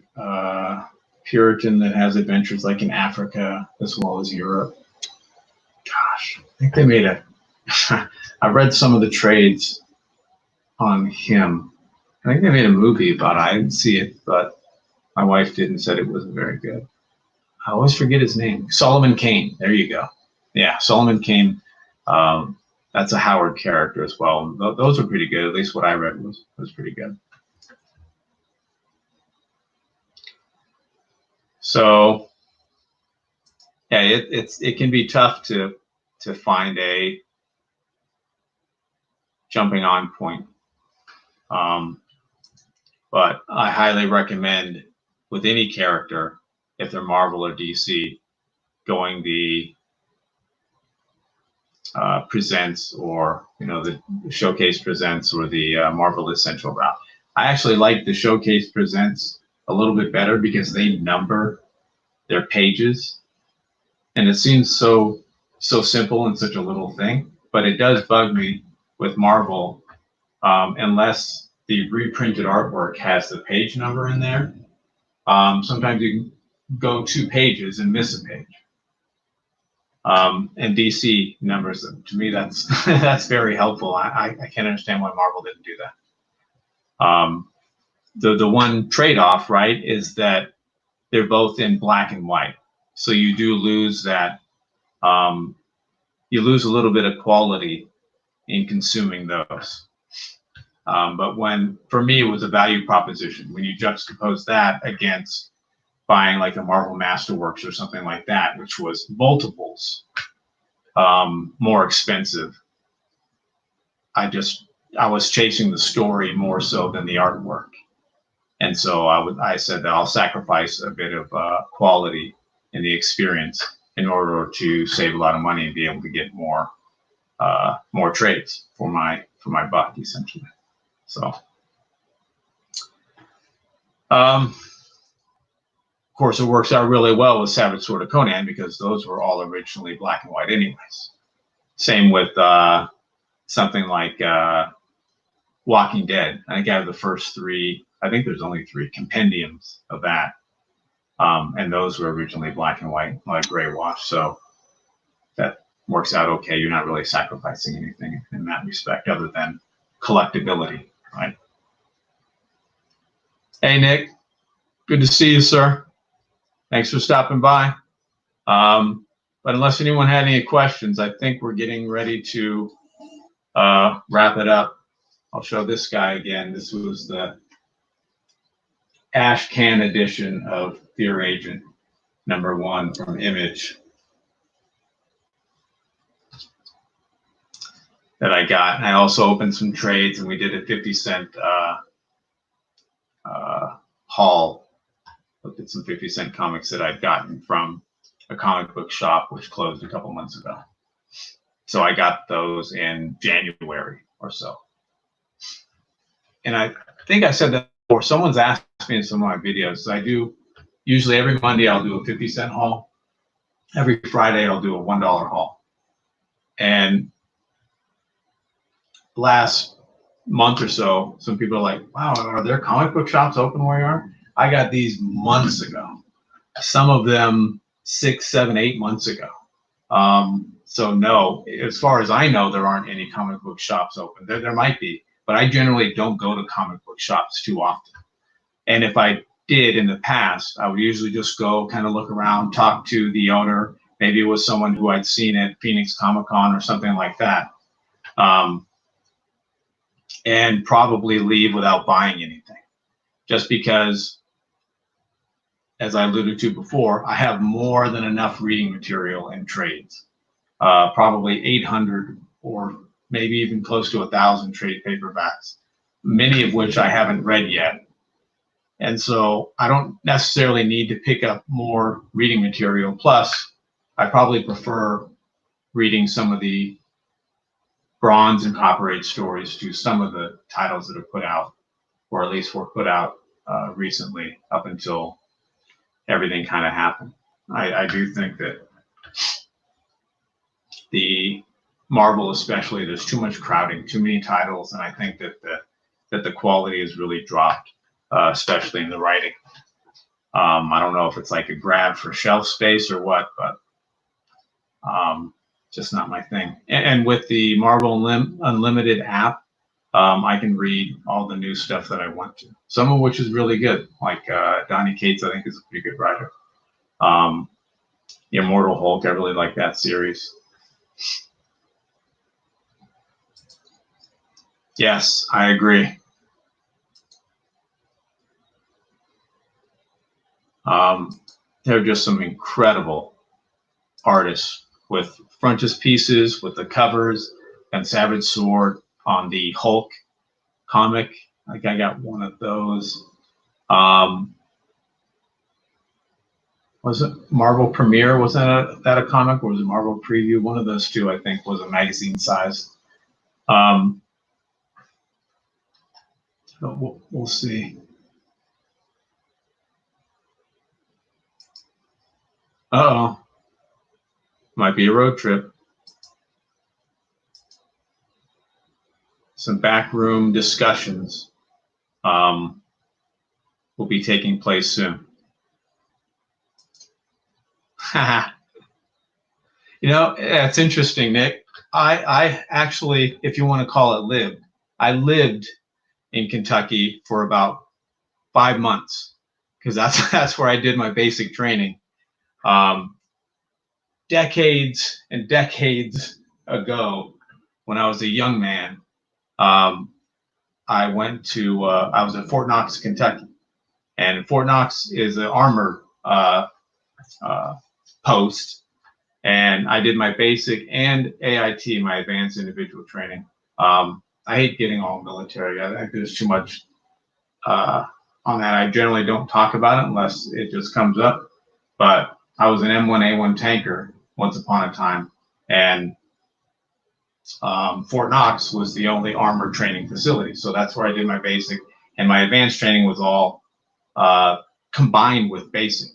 Puritan that has adventures like in Africa as well as Europe. Gosh, I think they made I read some of the trades on him. I think they made a movie about it. I didn't see it, but my wife did and said it wasn't very good. I always forget his name. Solomon Kane. There you go. Yeah, Solomon Kane. That's a Howard character as well. Those are pretty good. At least what I read was pretty good. So yeah, it can be tough to find a jumping on point. But I highly recommend with any character, if they're Marvel or DC, going the presents, or the showcase presents, or the Marvel Essential route. I actually like the showcase presents a little bit better because they number their pages, and it seems so simple and such a little thing, but it does bug me with Marvel unless the reprinted artwork has the page number in there. Sometimes you can go 2 pages and miss a page. And DC numbers them. To me, that's that's very helpful. I can't understand why Marvel didn't do that. The one trade-off, right, is that they're both in black and white, so you do lose that. You lose a little bit of quality in consuming those. But for me, it was a value proposition when you juxtapose that against buying like a Marvel Masterworks or something like that, which was multiples more expensive. I was chasing the story more so than the artwork, and so I said that I'll sacrifice a bit of quality in the experience in order to save a lot of money and be able to get more trades for my buck, essentially. So. Of course, it works out really well with Savage Sword of Conan because those were all originally black and white anyways. Same with something like Walking Dead. I think I have the first 3, I think there's only 3 compendiums of that. And those were originally black and white, like gray wash. So that works out okay. You're not really sacrificing anything in that respect other than collectability, right? Hey, Nick. Good to see you, sir. Thanks for stopping by. But unless anyone had any questions, I think we're getting ready to wrap it up. I'll show this guy again. This was the Ash Can edition of Fear Agent #1 from Image that I got. And I also opened some trades, and we did a 50-cent haul. Looked at some 50-cent comics that I'd gotten from a comic book shop which closed a couple months ago. So I got those in January or so. And I think I said that before. Someone's asked me in some of my videos. I do usually every Monday I'll do a 50-cent haul. Every Friday I'll do a $1 haul. And last month or so, some people are like, wow, are there comic book shops open where you are? I got these months ago. Some of them 6, 7, 8 months ago. So no, as far as I know, there aren't any comic book shops open. There might be, but I generally don't go to comic book shops too often. And if I did in the past, I would usually just go kind of look around, talk to the owner. Maybe it was someone who I'd seen at Phoenix Comic Con or something like that. And probably leave without buying anything. Just because, as I alluded to before, I have more than enough reading material and trades. Probably 800 or maybe even close to 1,000 trade paperbacks, many of which I haven't read yet. And so I don't necessarily need to pick up more reading material. Plus, I probably prefer reading some of the bronze and copper age stories to some of the titles that are put out, or at least were put out recently up until everything kind of happened. I do think that the Marvel especially, there's too much crowding, too many titles, and I think that the quality has really dropped, especially in the writing. I don't know if it's like a grab for shelf space or what, but just not my thing. And with the Marvel Unlimited app, I can read all the new stuff that I want to, some of which is really good. Like Donny Cates, I think, is a pretty good writer. Immortal Hulk, I really like that series. Yes, I agree. They're just some incredible artists with frontispieces, with the covers, and Savage Sword on the Hulk comic. Like I got one of those. Was it Marvel Premiere? Was that a comic, or was it Marvel Preview? One of those two, I think, was a magazine size. We'll see. Uh-oh. Might be a road trip. Some backroom discussions will be taking place soon. You know, it's interesting, Nick. I actually, if you want to call it lived, I lived in Kentucky for about 5 months because that's where I did my basic training. Decades and decades ago, when I was a young man, I went to I was at Fort Knox, Kentucky, and Fort Knox is an armor post, and I did my basic and AIT, my advanced individual training. I hate getting all military. I think there's too much on that. I generally don't talk about it unless it just comes up. But I was an M1A1 tanker once upon a time, and Fort Knox was the only armor training facility. So that's where I did my basic, and my advanced training was all combined with basic,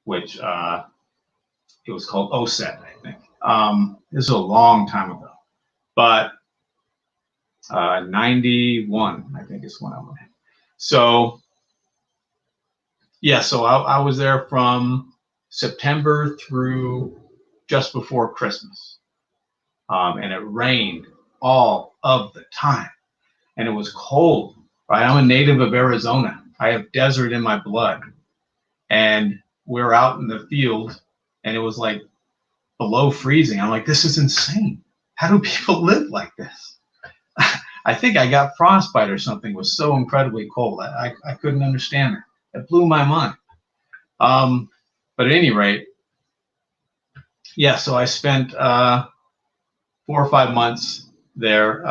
which it was called OSET, I think. This is a long time ago, but 91, I think is when I went. So yeah, so I was there from September through just before Christmas, and it rained all of the time, and it was cold. Right, I'm a native of Arizona. I have desert in my blood, and we're out in the field, and it was like below freezing. I'm like, this is insane. How do people live like this? I think I got frostbite or something. It was so incredibly cold. I couldn't understand it. It blew my mind. But at any rate, yeah, so I spent 4 or 5 months there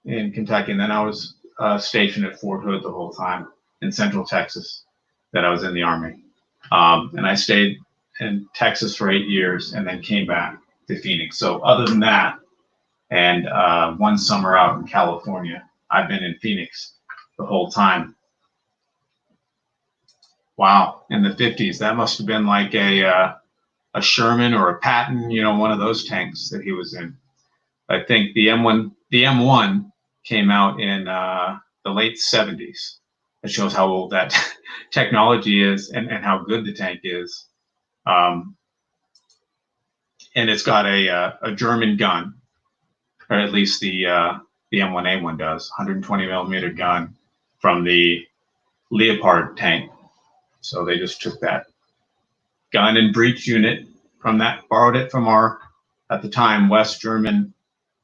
in Kentucky, and then I was stationed at Fort Hood the whole time in Central Texas that I was in the Army. And I stayed in Texas for 8 years and then came back to Phoenix. So other than that, and 1 summer out in California, I've been in Phoenix the whole time. Wow, in the 50s, that must have been like a Sherman or a Patton, you know, one of those tanks that he was in. I think the M1 came out in the late 70s. It shows how old that technology is and how good the tank is. And it's got a German gun, or at least the M1A1 does, 120 millimeter gun from the Leopard tank. So they just took that gun and breech unit from that, borrowed it from our, at the time, West German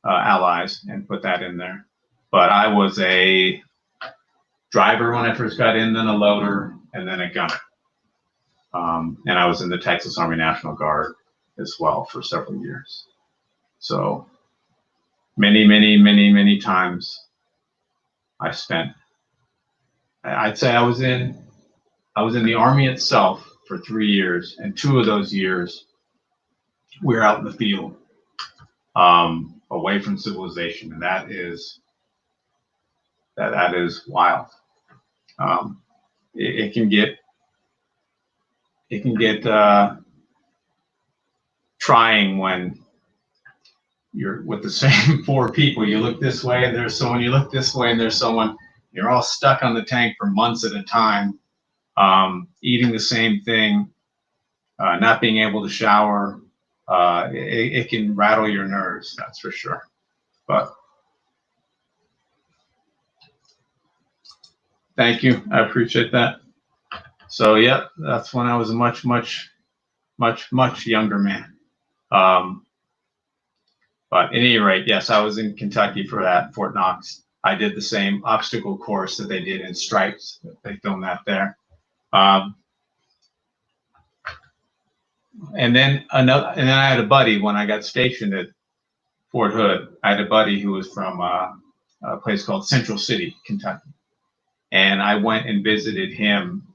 allies, and put that in there. But I was a driver when I first got in, then a loader, and then a gunner. And I was in the Texas Army National Guard as well for several years. So many times I spent, I'd say I was in the Army itself for 3 years, and 2 of those years we were out in the field, away from civilization, and that is wild. It can get trying when you're with the same 4 people. You look this way and there's someone, you look this way and there's someone, you're all stuck on the tank for months at a time, eating the same thing, not being able to shower. It can rattle your nerves, that's for sure. But thank you, I appreciate that. So yeah, that's when I was a much younger man. Um, but at any rate, yes, I was in Kentucky for that, Fort Knox. I did the same obstacle course that they did in Stripes. They filmed that there. Um, and then I had a buddy when I got stationed at Fort Hood. I had a buddy who was from a place called Central City, Kentucky, and I went and visited him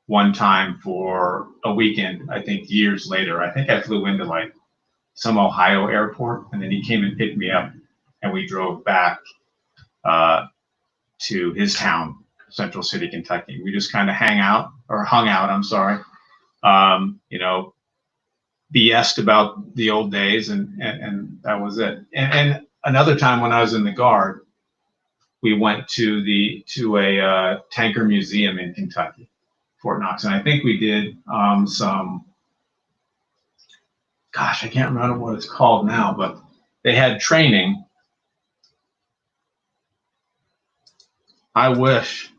one time for a weekend. I think years later. I think I flew into like some Ohio airport, and then he came and picked me up, and we drove back to his town, Central City, Kentucky. We just kind of hung out. I'm sorry. You know, BS'd about the old days, and that was it. And another time when I was in the Guard, we went to a tanker museum in Kentucky, Fort Knox, and I think we did some. Gosh, I can't remember what it's called now, but they had training. I wish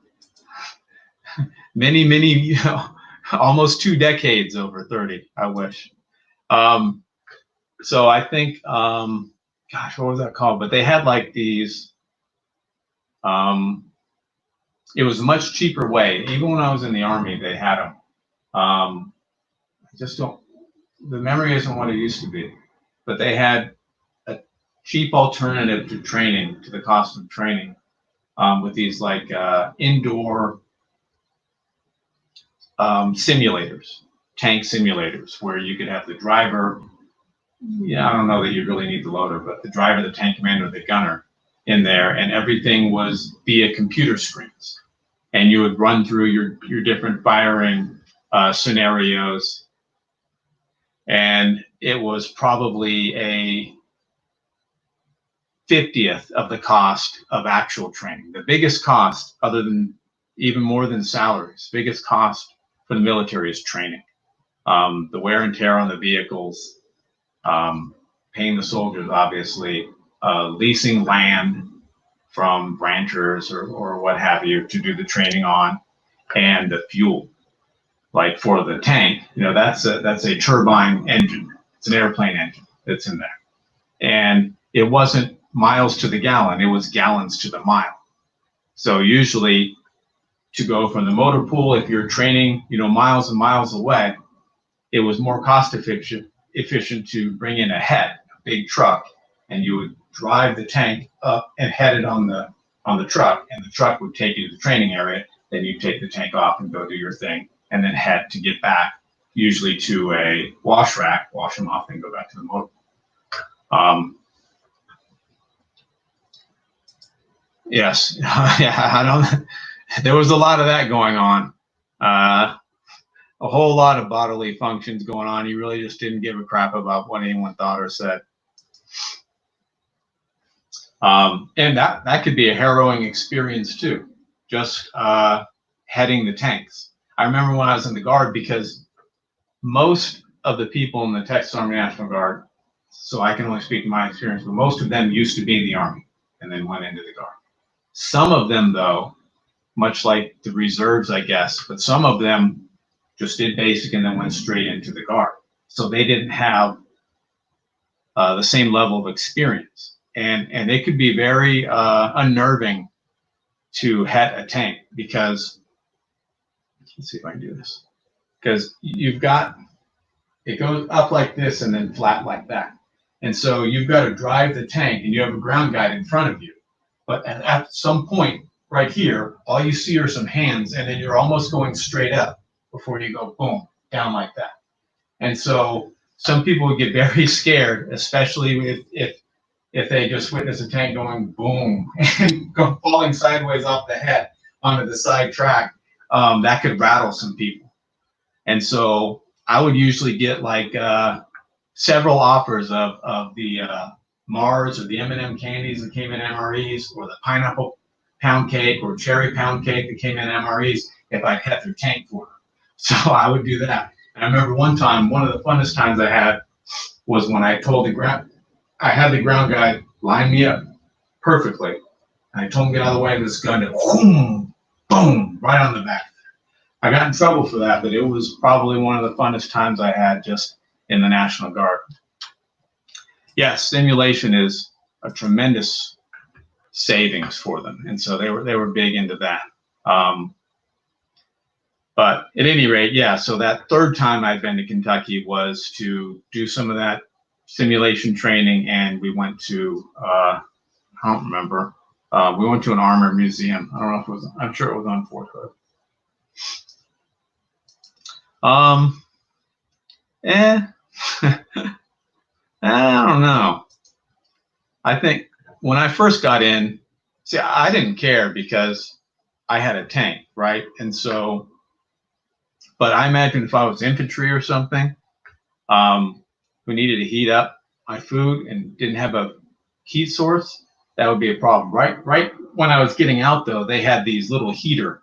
many, almost 2 decades over 30. I wish. So I think, gosh, what was that called? But they had like these. It was a much cheaper way. Even when I was in the Army, they had them. I just don't. The memory isn't what it used to be, but they had a cheap alternative to training, to the cost of training, with these like indoor simulators, tank simulators, where you could have the driver. Yeah, I don't know that you really need the loader, but the driver, the tank commander, the gunner in there, and everything was via computer screens, and you would run through your different firing scenarios. And it was probably a 50th of the cost of actual training. The biggest cost, other than even more than salaries, biggest cost for the military is training. The wear and tear on the vehicles, paying the soldiers, obviously, leasing land from ranchers or what have you to do the training on, and the fuel. Like for the tank, you know, that's a turbine engine. It's an airplane engine that's in there. And it wasn't miles to the gallon, it was gallons to the mile. So usually to go from the motor pool, if you're training, you know, miles and miles away, it was more cost efficient to bring in a head, a big truck, and you would drive the tank up and head it on the truck, and the truck would take you to the training area. Then you take the tank off and go do your thing, and then head to get back, usually to a wash rack, wash them off, and go back to the motor. Yes, yeah, I don't. There was a lot of that going on. A whole lot of bodily functions going on. You really just didn't give a crap about what anyone thought or said. And that could be a harrowing experience too, just heading the tanks. I remember when I was in the Guard, because most of the people in the Texas Army National Guard, so I can only speak to my experience, but most of them used to be in the Army and then went into the Guard. Some of them, though, much like the reserves, I guess, but some of them just did basic and then went straight into the Guard. So they didn't have the same level of experience. And it could be very unnerving to head a tank, because, let's see if I can do this, because you've got, it goes up like this and then flat like that. And so you've got to drive the tank, and you have a ground guide in front of you. But at some point right here, all you see are some hands, and then you're almost going straight up before you go boom, down like that. And so some people would get very scared, especially if they just witness a tank going boom and go falling sideways off the head onto the side track. That could rattle some people. And so I would usually get like several offers of the Mars or the M&M candies that came in MREs, or the pineapple pound cake or cherry pound cake that came in MREs, if I'd had their tank for them. So I would do that. And I remember one time, one of the funnest times I had was when I told I had the ground guy line me up perfectly. And I told him to get out of the way of this gun, to boom, boom, right on the back. I got in trouble for that, but it was probably one of the funnest times I had just in the National Guard. Yes, simulation is a tremendous savings for them, and so they were big into that. But at any rate, yeah. So that third time I'd been to Kentucky was to do some of that simulation training, and we went to I don't remember. We went to an armor museum. I don't know if it was. I'm sure it was on Fort Hood. I don't know. I think when I first got in, see, I didn't care because I had a tank, right? And so, but I imagine if I was infantry or something, who needed to heat up my food and didn't have a heat source, that would be a problem. Right when I was getting out, though, they had these little heater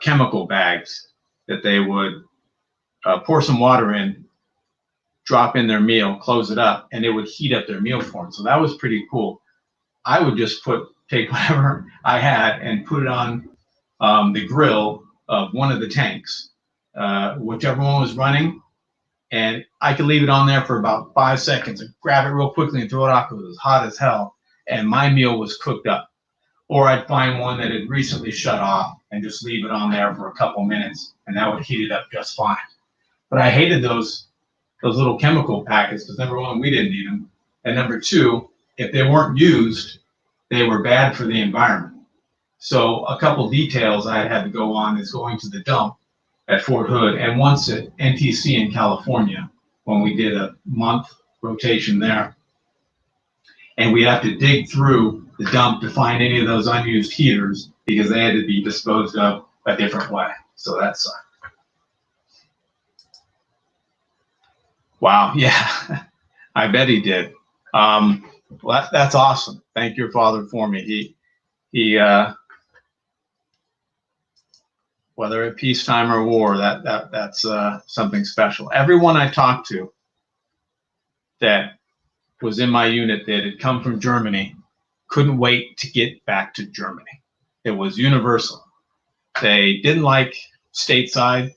chemical bags that they would pour some water in, drop in their meal, close it up, and it would heat up their meal for them. So that was pretty cool. I would just take whatever I had and put it on the grill of one of the tanks, whichever one was running, and I could leave it on there for about 5 seconds and grab it real quickly and throw it off because it was hot as hell, and my meal was cooked up. Or I'd find one that had recently shut off and just leave it on there for a couple minutes, and that would heat it up just fine. But I hated those little chemical packets because, number one, we didn't need them, and number two, if they weren't used, they were bad for the environment. So a couple details I had to go on is going to the dump at Fort Hood and once at NTC in California when we did a month rotation there. And we have to dig through the dump to find any of those unused heaters because they had to be disposed of a different way. So that sucked. Wow, yeah, I bet he did. Well, that's awesome. Thank your father for me. He whether at peacetime or war, that's something special. Everyone I talked to that was in my unit that had come from Germany couldn't wait to get back to Germany. It was universal. They didn't like stateside.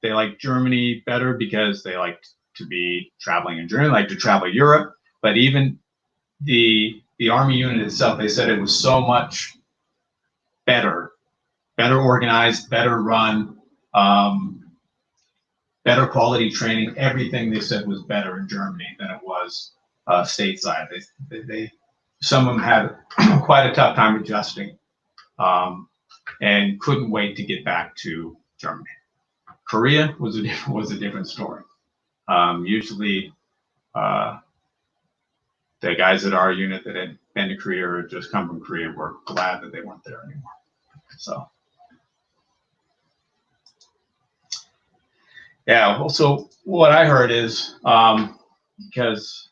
They liked Germany better because they liked to be traveling in Germany, like to travel Europe. But even the Army unit itself, they said it was so much better organized, better run, better quality training. Everything they said was better in Germany than it was stateside. They some of them had quite a tough time adjusting and couldn't wait to get back to Germany. Korea was a different story. Usually, the guys at our unit that had been to Korea or just come from Korea were glad that they weren't there anymore. So, yeah. Well, so what I heard is because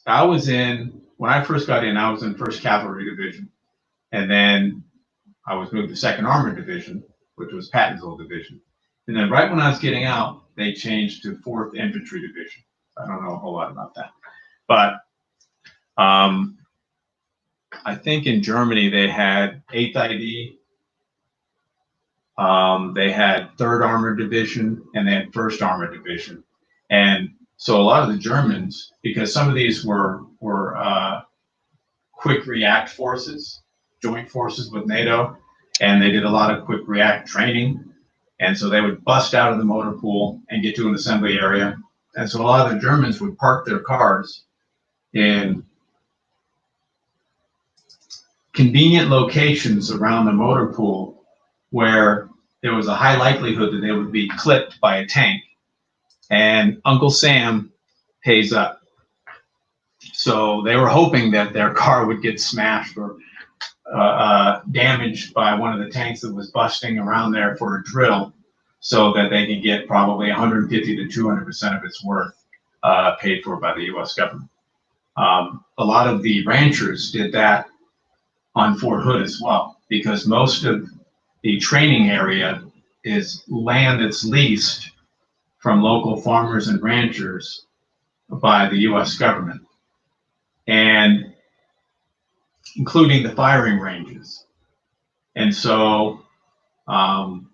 when I first got in, I was in 1st Cavalry Division, and then I was moved to 2nd Armored Division, which was Pattonville Division. And then right when I was getting out, they changed to 4th Infantry Division. I don't know a whole lot about that. But I think in Germany they had 8th ID, they had 3rd Armored Division, and they had 1st Armored Division. And so a lot of the Germans, because some of these were quick react forces, joint forces with NATO, and they did a lot of quick react training. And so they would bust out of the motor pool and get to an assembly area. And so a lot of the Germans would park their cars in convenient locations around the motor pool where there was a high likelihood that they would be clipped by a tank. And Uncle Sam pays up. So they were hoping that their car would get smashed or damaged by one of the tanks that was busting around there for a drill so that they could get probably 150 to 200% of its worth paid for by the U.S. government. A lot of the ranchers did that on Fort Hood as well, because most of the training area is land that's leased from local farmers and ranchers by the U.S. government, and including the firing ranges. And so Some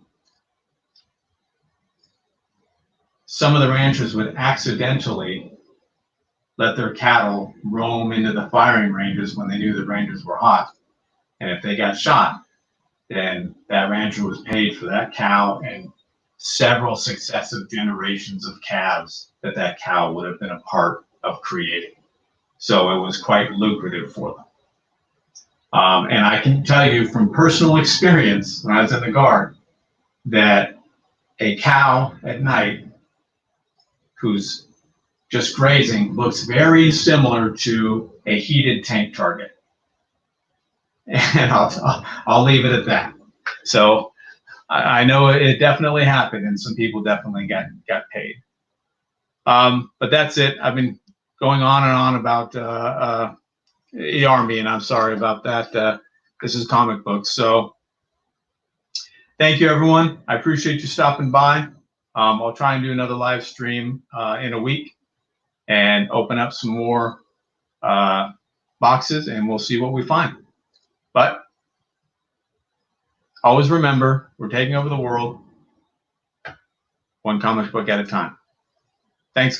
of the ranchers would accidentally let their cattle roam into the firing ranges when they knew the ranges were hot. And if they got shot, then that rancher was paid for that cow and several successive generations of calves that cow would have been a part of creating. So it was quite lucrative for them. And I can tell you from personal experience when I was in the Guard that a cow at night who's just grazing looks very similar to a heated tank target. And I'll leave it at that. So I know it definitely happened, and some people definitely got paid. But that's it. I've been going on and on about Army, and I'm sorry about that. This is comic books. So thank you, everyone. I appreciate you stopping by. I'll try and do another live stream in a week and open up some more boxes, and we'll see what we find. But always remember, we're taking over the world one comic book at a time. Thanks, guys.